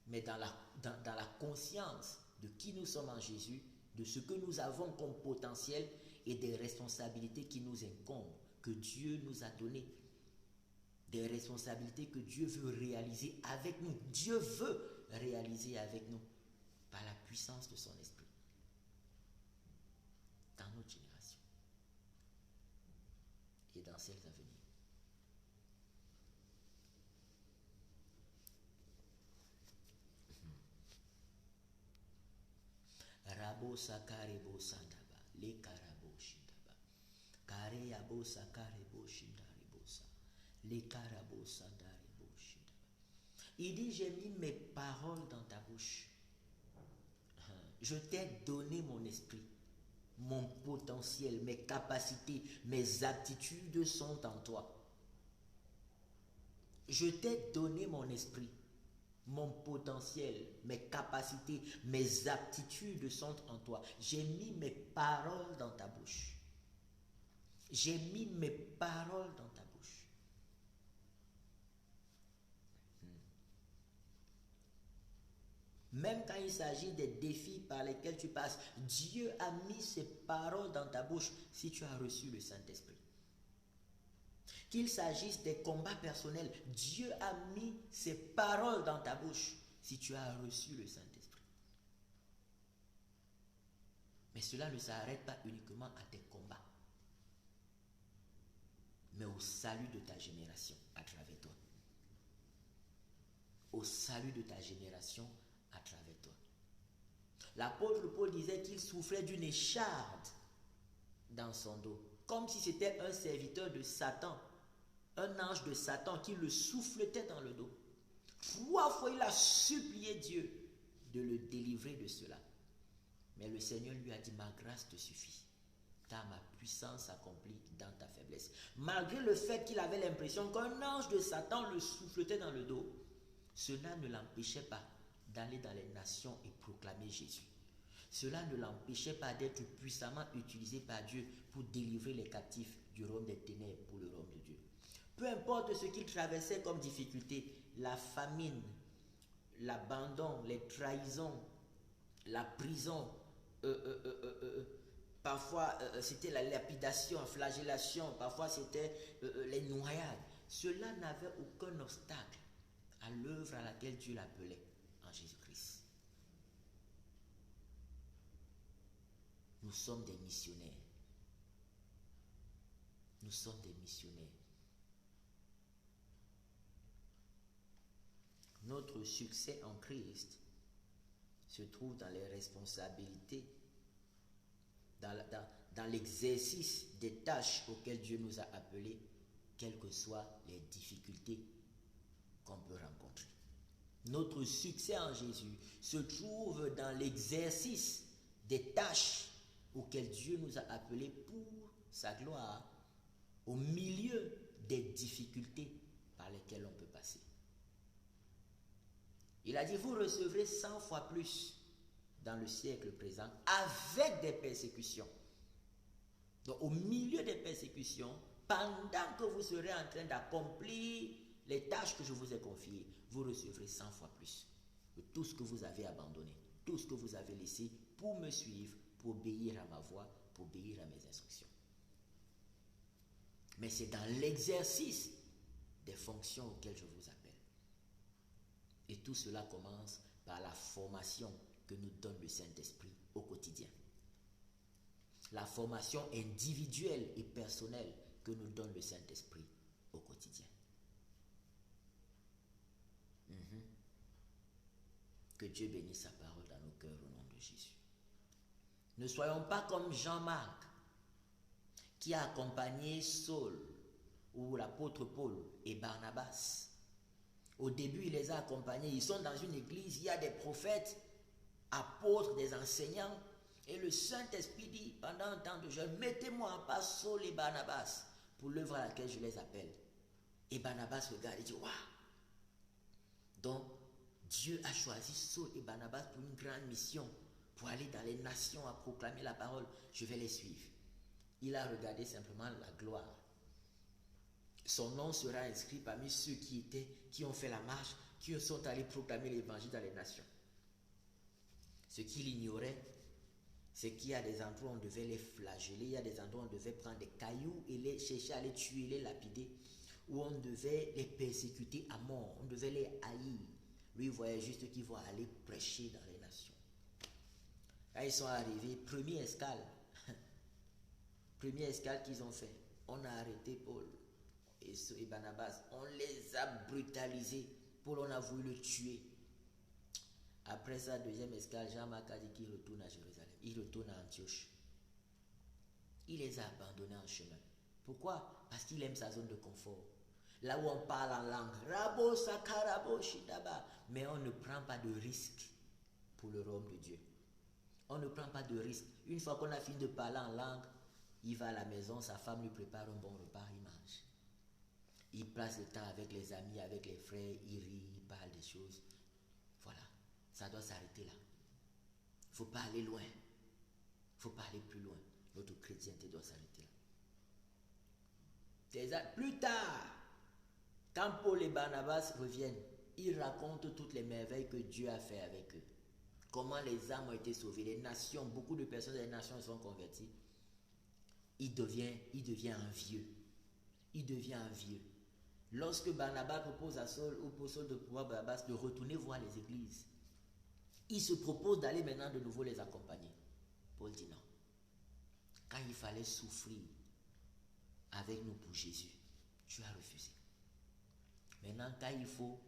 mais dans la conscience de qui nous sommes en Jésus, de ce que nous avons comme potentiel et des responsabilités qui nous incombent, que Dieu nous a données. Des responsabilités que Dieu veut réaliser avec nous. Dieu veut réaliser avec nous par la puissance de son esprit dans notre génération et dans celles à venir. Rabo sakarebo sandaba, le karabo shindaba, kare yabo sakarebo shindarebo sa, le karabo sandarebo shindaba. Il dit, j'ai mis mes paroles dans ta bouche. Je t'ai donné mon esprit, mon potentiel, mes capacités, mes aptitudes sont en toi. Je t'ai donné mon esprit, mon potentiel, mes capacités, mes aptitudes sont en toi. J'ai mis mes paroles dans ta bouche. J'ai mis mes paroles dans ta bouche. Même quand il s'agit des défis par lesquels tu passes, Dieu a mis ses paroles dans ta bouche si tu as reçu le Saint-Esprit. Qu'il s'agisse des combats personnels, Dieu a mis ses paroles dans ta bouche si tu as reçu le Saint-Esprit. Mais cela ne s'arrête pas uniquement à tes combats, mais au salut de ta génération à travers toi. au salut de ta génération à travers toi. L'apôtre Paul disait qu'il souffrait d'une écharde dans son dos, comme si c'était un serviteur de Satan, un ange de Satan qui le souffletait dans le dos. 3 fois il a supplié Dieu de le délivrer de cela. Mais le Seigneur lui a dit, ma grâce te suffit, car ma puissance s'accomplit dans ta faiblesse. Malgré le fait qu'il avait l'impression qu'un ange de Satan le souffletait dans le dos, cela ne l'empêchait pas d'aller dans les nations et proclamer Jésus. Cela ne l'empêchait pas d'être puissamment utilisé par Dieu pour délivrer les captifs du royaume des ténèbres pour le royaume de Dieu. Peu importe ce qu'il traversait comme difficulté, la famine, l'abandon, les trahisons, la prison, parfois c'était la lapidation, la flagellation, parfois c'était les noyades. Cela n'avait aucun obstacle à l'œuvre à laquelle Dieu l'appelait en Jésus-Christ. Nous sommes des missionnaires. Nous sommes des missionnaires. Notre succès en Christ se trouve dans les responsabilités, dans l'exercice des tâches auxquelles Dieu nous a appelés, quelles que soient les difficultés qu'on peut rencontrer. Notre succès en Jésus se trouve dans l'exercice des tâches auxquelles Dieu nous a appelés pour sa gloire, au milieu des difficultés par lesquelles on peut passer. Il a dit, vous recevrez 100 fois plus dans le siècle présent avec des persécutions. Donc au milieu des persécutions, pendant que vous serez en train d'accomplir les tâches que je vous ai confiées, vous recevrez 100 fois plus de tout ce que vous avez abandonné, tout ce que vous avez laissé pour me suivre, pour obéir à ma voix, pour obéir à mes instructions. Mais c'est dans l'exercice des fonctions auxquelles je vous appelle. Et tout cela commence par la formation que nous donne le Saint-Esprit au quotidien. La formation individuelle et personnelle que nous donne le Saint-Esprit au quotidien. Que Dieu bénisse sa parole dans nos cœurs au nom de Jésus. Ne soyons pas comme Jean-Marc qui a accompagné Saul ou l'apôtre Paul et Barnabas. Au début, il les a accompagnés. Ils sont dans une église, il y a des prophètes, apôtres, des enseignants. Et le Saint-Esprit dit, pendant un temps de jeûne, mettez-moi en place Saul et Barnabas pour l'œuvre à laquelle je les appelle. Et Barnabas regarde et dit, waouh! Donc, Dieu a choisi Saul et Barnabas pour une grande mission, pour aller dans les nations à proclamer la parole. Je vais les suivre. Il a regardé simplement la gloire. Son nom sera inscrit parmi ceux qui ont fait la marche, qui sont allés proclamer l'évangile dans les nations. Ce qu'il ignorait, c'est qu'il y a des endroits où on devait les flageller, il y a des endroits où on devait prendre des cailloux et les chercher à les tuer, les lapider, où on devait les persécuter à mort, on devait les haïr. Lui, il voyait juste qu'ils vont aller prêcher dans les nations. Quand ils sont arrivés, première escale qu'ils ont fait, on a arrêté Paul et Barnabas, on les a brutalisés. Paul, on a voulu le tuer. Après sa deuxième escale, Jean-Marc a dit qu'il retourne à Jérusalem. Il retourne à Antioche. Il les a abandonnés en chemin. Pourquoi? Parce qu'il aime sa zone de confort. Là où on parle en langue, Rabo, Sakarabo, Shidaba. Mais on ne prend pas de risque pour le royaume de Dieu. On ne prend pas de risque. Une fois qu'on a fini de parler en langue, il va à la maison, sa femme lui prépare un bon repas, il mange. Il passe le temps avec les amis, avec les frères, il rit, il parle des choses. Voilà, ça doit s'arrêter là. Il ne faut pas aller loin. Il ne faut pas aller plus loin. Notre chrétienté doit s'arrêter là. Plus tard, quand Paul et Barnabas reviennent, ils racontent toutes les merveilles que Dieu a fait avec eux. Comment les âmes ont été sauvées, les nations, beaucoup de personnes des nations sont converties. Il devient envieux. Il devient envieux. Lorsque Barnabas propose à Saul ou pour Saul de pouvoir Barnabas de retourner voir les églises, il se propose d'aller maintenant de nouveau les accompagner. Paul dit non. Quand il fallait souffrir avec nous pour Jésus, tu as refusé. Maintenant, quand il faut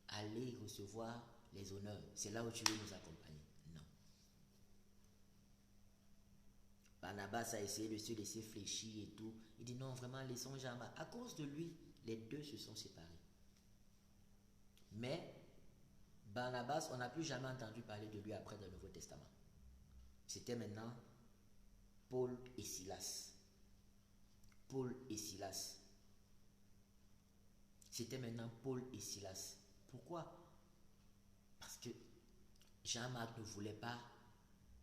aller recevoir les honneurs. C'est là où tu veux nous accompagner. Non. Barnabas a essayé de se laisser fléchir et tout. Il dit non, vraiment, laissons jamais. À cause de lui, les deux se sont séparés. Mais Barnabas, on n'a plus jamais entendu parler de lui après le Nouveau Testament. C'était maintenant Paul et Silas. Paul et Silas. C'était maintenant Paul et Silas. Pourquoi? Parce que Jean-Marc ne voulait pas.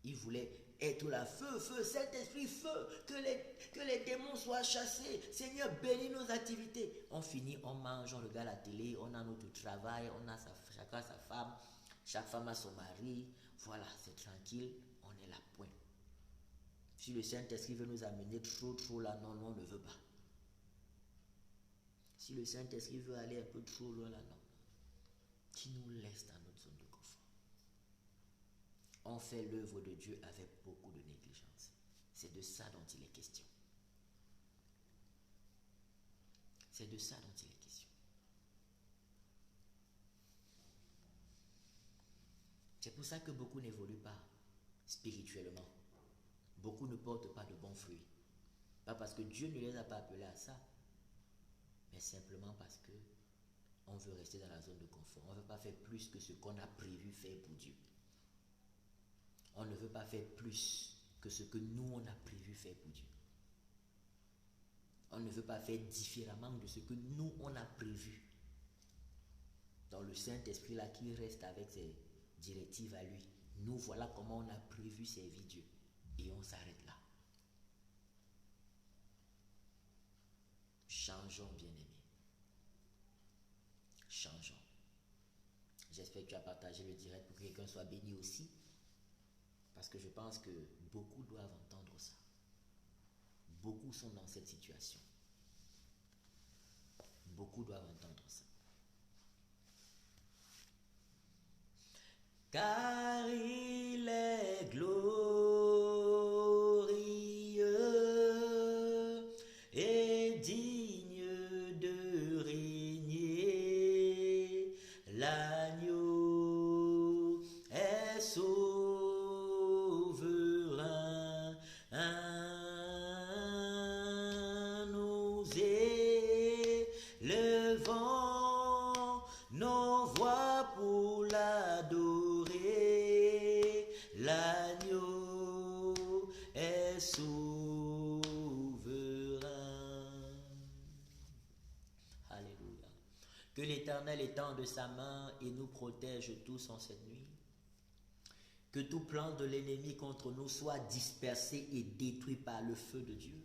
Il voulait être là. Feu, feu, Saint-Esprit, feu. Que les démons soient chassés. Seigneur, bénis nos activités. On finit, on mange, on regarde la télé, on a notre travail, on a chacun sa femme. Chaque femme a son mari. Voilà, c'est tranquille. On est là, point. Si le Saint-Esprit veut nous amener trop là, non, on ne veut pas. Si le Saint-Esprit veut aller un peu trop loin là, non. Qui nous laisse dans notre zone de confort. On fait l'œuvre de Dieu avec beaucoup de négligence. C'est de ça dont il est question. C'est de ça dont il est question. C'est pour ça que beaucoup n'évoluent pas spirituellement. Beaucoup ne portent pas de bons fruits. Pas parce que Dieu ne les a pas appelés à ça, mais simplement parce que on veut rester dans la zone de confort. On ne veut pas faire plus que ce qu'on a prévu faire pour Dieu. On ne veut pas faire plus que ce que nous, on a prévu faire pour Dieu. On ne veut pas faire différemment de ce que nous, on a prévu. Dans le Saint-Esprit là qui reste avec ses directives à lui. Nous, voilà comment on a prévu servir Dieu. Et on s'arrête là. Changeons, bien-aimés. Changeons. J'espère que tu as partagé le direct pour que quelqu'un soit béni aussi. Parce que je pense que beaucoup doivent entendre ça. Beaucoup sont dans cette situation. Beaucoup doivent entendre ça. Car il est glorieux et digne de régner. L'agneau est souverain. Nous élevons nos voix pour l'adorer. L'agneau est souverain. Alléluia. Que l'Éternel étende sa main et nous protège tous en cette nuit. Que tout plan de l'ennemi contre nous soit dispersé et détruit par le feu de Dieu.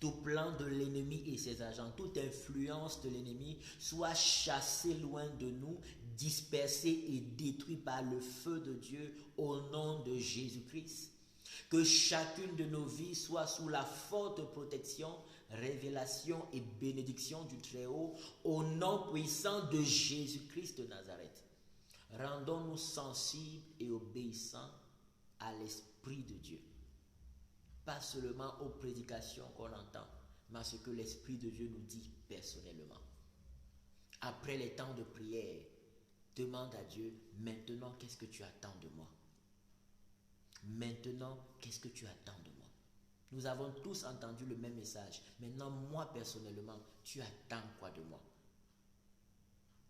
Tout plan de l'ennemi et ses agents, toute influence de l'ennemi soit chassée loin de nous, dispersée et détruite par le feu de Dieu au nom de Jésus-Christ. Que chacune de nos vies soit sous la forte protection, révélation et bénédiction du Très-Haut au nom puissant de Jésus-Christ de Nazareth. Rendons-nous sensibles et obéissants à l'Esprit de Dieu. Pas seulement aux prédications qu'on entend, mais à ce que l'Esprit de Dieu nous dit personnellement. Après les temps de prière, demande à Dieu, maintenant, qu'est-ce que tu attends de moi? Maintenant, qu'est-ce que tu attends de moi? Nous avons tous entendu le même message. Maintenant, moi, personnellement, tu attends quoi de moi?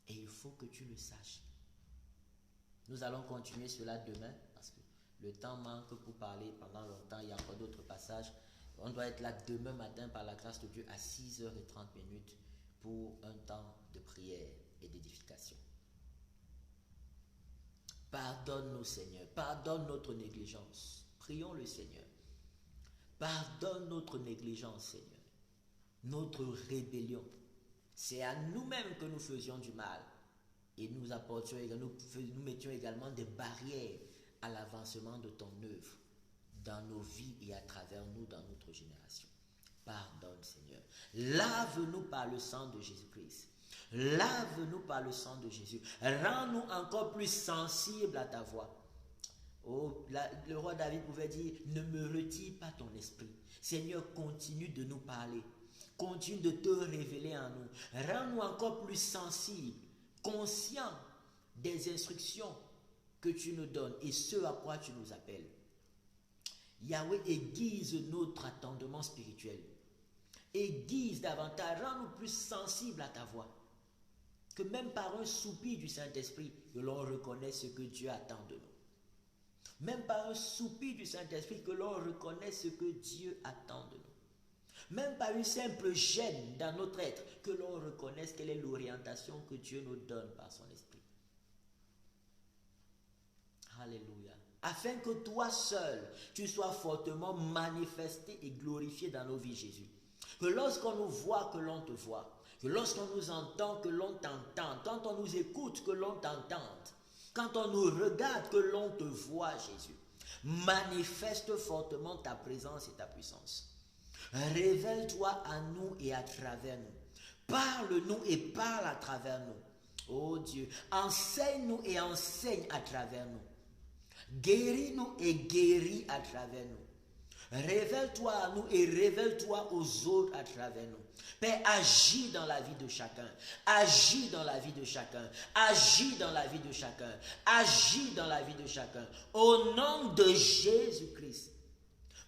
Et il faut que tu le saches. Nous allons continuer cela demain, parce que le temps manque pour parler pendant longtemps. Il y a encore d'autres passages. On doit être là demain matin par la grâce de Dieu à 6h30 pour un temps de prière et d'édification. Pardonne-nous, Seigneur. Pardonne notre négligence. Prions le Seigneur. Pardonne notre négligence, Seigneur. Notre rébellion. C'est à nous-mêmes que nous faisions du mal. Et nous mettions également des barrières à l'avancement de ton œuvre dans nos vies et à travers nous dans notre génération. Pardonne, Seigneur. Lave-nous par le sang de Jésus-Christ. Lave-nous par le sang de Jésus. Rends-nous encore plus sensibles à ta voix. Oh, le roi David pouvait dire, ne me retire pas ton esprit. Seigneur, continue de nous parler. Continue de te révéler en nous. Rends-nous encore plus sensibles. conscients des instructions que tu nous donnes et ce à quoi tu nous appelles. Yahweh, aiguise notre attendement spirituel. Aiguise davantage, rends-nous plus sensibles à ta voix. Que même par un soupir du Saint-Esprit, que l'on reconnaisse ce que Dieu attend de nous. Même par un soupir du Saint-Esprit, que l'on reconnaisse ce que Dieu attend de nous. Même par une simple gêne dans notre être, que l'on reconnaisse quelle est l'orientation que Dieu nous donne par son Esprit. Alléluia. Afin que toi seul, tu sois fortement manifesté et glorifié dans nos vies, Jésus. Que lorsqu'on nous voit, que l'on te voit. Que lorsqu'on nous entend, que l'on t'entende. Quand on nous écoute, que l'on t'entende. Quand on nous regarde, que l'on te voit, Jésus. Manifeste fortement ta présence et ta puissance. Révèle-toi à nous et à travers nous. Parle-nous et parle à travers nous. Oh Dieu, enseigne-nous et enseigne à travers nous. Guéris-nous et guéris à travers nous. Révèle-toi à nous et révèle-toi aux autres à travers nous. Père, agis dans la vie de chacun. Agis dans la vie de chacun. Agis dans la vie de chacun. Agis dans la vie de chacun. Au nom de Jésus-Christ.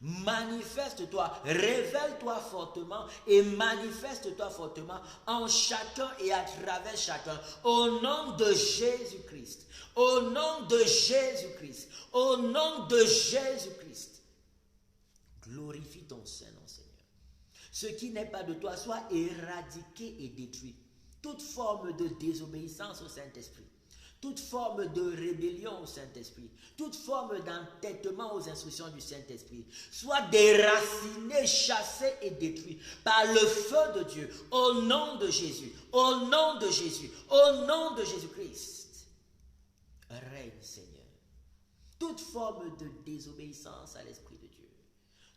Manifeste-toi, révèle-toi fortement et manifeste-toi fortement en chacun et à travers chacun. Au nom de Jésus-Christ. Au nom de Jésus-Christ. Au nom de Jésus-Christ. Glorifie ton Saint-Nom, Seigneur. Ce qui n'est pas de toi soit éradiqué et détruit. Toute forme de désobéissance au Saint-Esprit. Toute forme de rébellion au Saint-Esprit, toute forme d'entêtement aux instructions du Saint-Esprit, soit déraciné, chassé et détruit par le feu de Dieu, au nom de Jésus, au nom de Jésus, au nom de Jésus-Christ. Règne, Seigneur. Toute forme de désobéissance à l'Esprit de Dieu,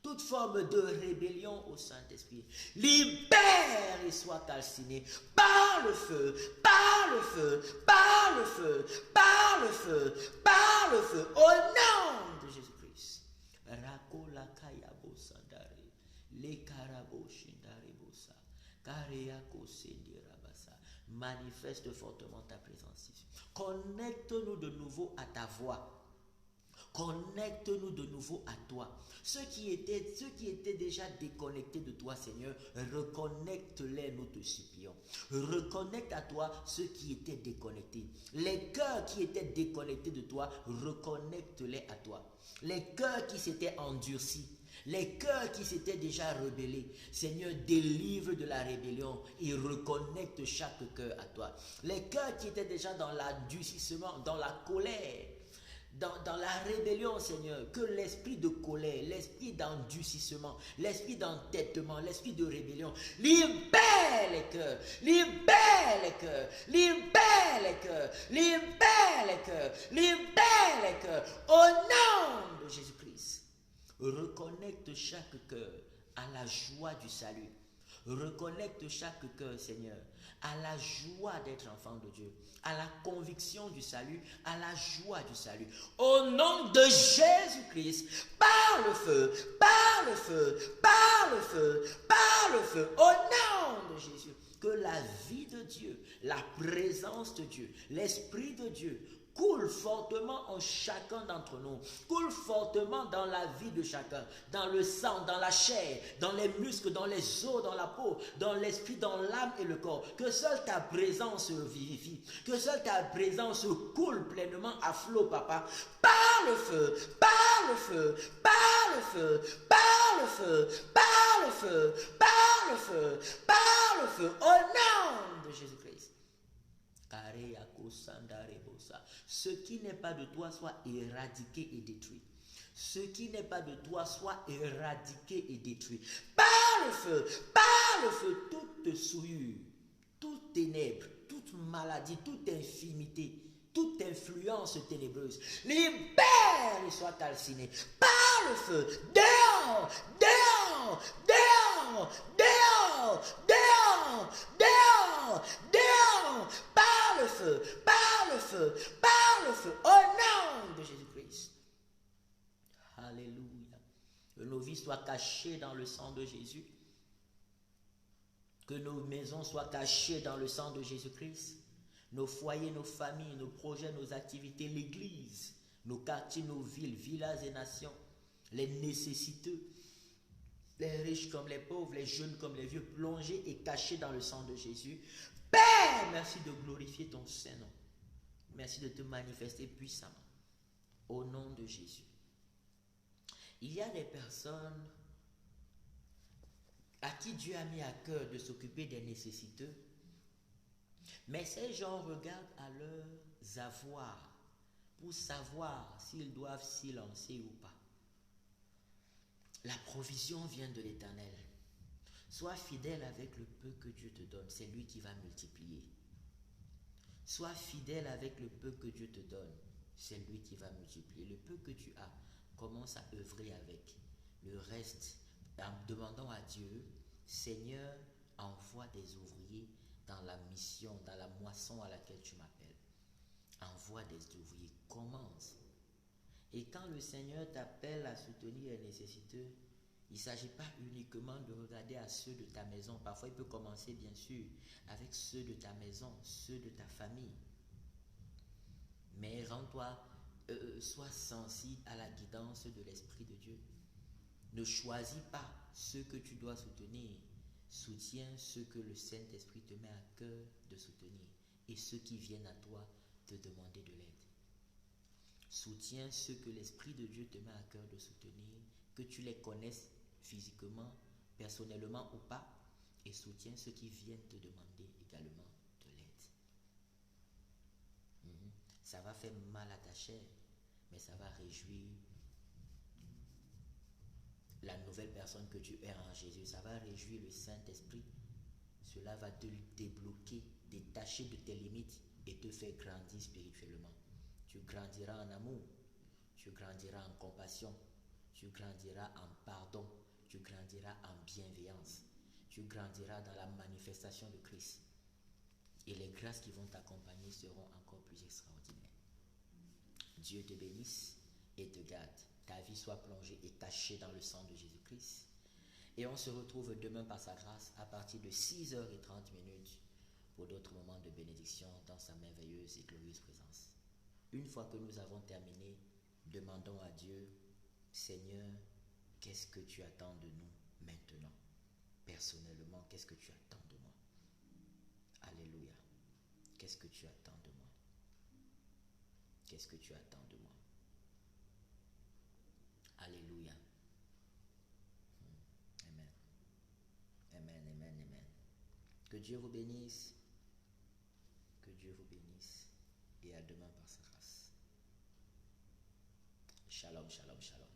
toute forme de rébellion au Saint-Esprit, libère et sois calciné par le feu, par le feu, par le feu, par le feu, par le feu, au nom de Jésus-Christ. Rakola kayabo sandare, le karabo shindare bosa, kareako sendirabasa. Manifeste fortement ta présence ici. Connecte-nous de nouveau à ta voix. Connecte-nous de nouveau à toi. Ceux qui étaient déjà déconnectés de toi, Seigneur, reconnecte-les, nous te supplions. Reconnecte à toi ceux qui étaient déconnectés. Les cœurs qui étaient déconnectés de toi, reconnecte-les à toi. Les cœurs qui s'étaient endurcis, les cœurs qui s'étaient déjà rebellés, Seigneur, délivre de la rébellion et reconnecte chaque cœur à toi. Les cœurs qui étaient déjà dans l'endurcissement, dans la colère, dans la rébellion, Seigneur, que l'esprit de colère, l'esprit d'endurcissement, l'esprit d'entêtement, l'esprit de rébellion, libère les cœurs, libère les cœurs, libère les cœurs, libère les cœurs, libère les cœurs, au nom de Jésus-Christ. Reconnecte chaque cœur à la joie du salut. Reconnecte chaque cœur, Seigneur, à la joie d'être enfant de Dieu, à la conviction du salut, à la joie du salut. Au nom de Jésus-Christ, par le feu, par le feu, par le feu, par le feu, au nom de Jésus, que la vie de Dieu, la présence de Dieu, l'Esprit de Dieu coule fortement en chacun d'entre nous, coule fortement dans la vie de chacun, dans le sang, dans la chair, dans les muscles, dans les os, dans la peau, dans l'esprit, dans l'âme et le corps. Que seule ta présence vivifie, que seule ta présence coule pleinement à flot, Papa, par le feu, par le feu, par le feu, par le feu, par le feu, par le feu, par le feu, au nom de Jésus-Christ. Ce qui n'est pas de toi soit éradiqué et détruit. Ce qui n'est pas de toi soit éradiqué et détruit. Par le feu, toute souillure, toute ténèbre, toute maladie, toute infimité, toute influence ténébreuse, libère et sois calciné. Par le feu, dehors, dehors, dehors, dehors, dehors, dehors, dehors, par le feu, par le feu, par le feu, au nom de Jésus-Christ. Alléluia. Que nos vies soient cachées dans le sang de Jésus. Que nos maisons soient cachées dans le sang de Jésus-Christ. nos foyers, nos familles, nos projets, nos activités, l'Église, nos quartiers, nos villes, villages et nations, les nécessiteux, les riches comme les pauvres, les jeunes comme les vieux, plongés et cachés dans le sang de Jésus. Père, merci de glorifier ton Saint-Nom. Merci de te manifester puissamment. Au nom de Jésus. Il y a des personnes à qui Dieu a mis à cœur de s'occuper des nécessiteux, mais ces gens regardent à leurs avoirs pour savoir s'ils doivent s'y lancer ou pas. La provision vient de l'Éternel. Sois fidèle avec le peu que Dieu te donne, c'est lui qui va multiplier. Sois fidèle avec le peu que Dieu te donne, c'est lui qui va multiplier. Le peu que tu as, commence à œuvrer avec. Le reste, en demandant à Dieu, Seigneur, envoie des ouvriers dans la mission, dans la moisson à laquelle tu m'appelles. Envoie des ouvriers, commence. Et quand le Seigneur t'appelle à soutenir les nécessiteux, il ne s'agit pas uniquement de regarder à ceux de ta maison. Parfois, il peut commencer, bien sûr, avec ceux de ta maison, ceux de ta famille. Mais rends-toi, sois sensible à la guidance de l'Esprit de Dieu. Ne choisis pas ceux que tu dois soutenir. Soutiens ceux que le Saint-Esprit te met à cœur de soutenir et ceux qui viennent à toi te demander de l'aide. Soutiens ceux que l'Esprit de Dieu te met à cœur de soutenir, que tu les connaisses physiquement, personnellement ou pas, et soutiens ceux qui viennent te demander également de l'aide. Ça va faire mal à ta chair, mais ça va réjouir la nouvelle personne que tu es en Jésus. Ça va réjouir le Saint-Esprit. Cela va te débloquer, détacher de tes limites et te faire grandir spirituellement. Tu grandiras en amour, tu grandiras en compassion, tu grandiras en pardon, tu grandiras en bienveillance, tu grandiras dans la manifestation de Christ. Et les grâces qui vont t'accompagner seront encore plus extraordinaires. Dieu te bénisse et te garde. Ta vie soit plongée et tachée dans le sang de Jésus-Christ. Et on se retrouve demain par sa grâce à partir de 6h30 pour d'autres moments de bénédiction dans sa merveilleuse et glorieuse présence. Une fois que nous avons terminé, demandons à Dieu, Seigneur, qu'est-ce que tu attends de nous maintenant? Personnellement, qu'est-ce que tu attends de moi? Alléluia. Qu'est-ce que tu attends de moi? Qu'est-ce que tu attends de moi? Alléluia. Amen. Amen, amen, amen. Que Dieu vous bénisse. Que Dieu vous bénisse. Et à demain par sa grâce. Shalom, shalom, shalom.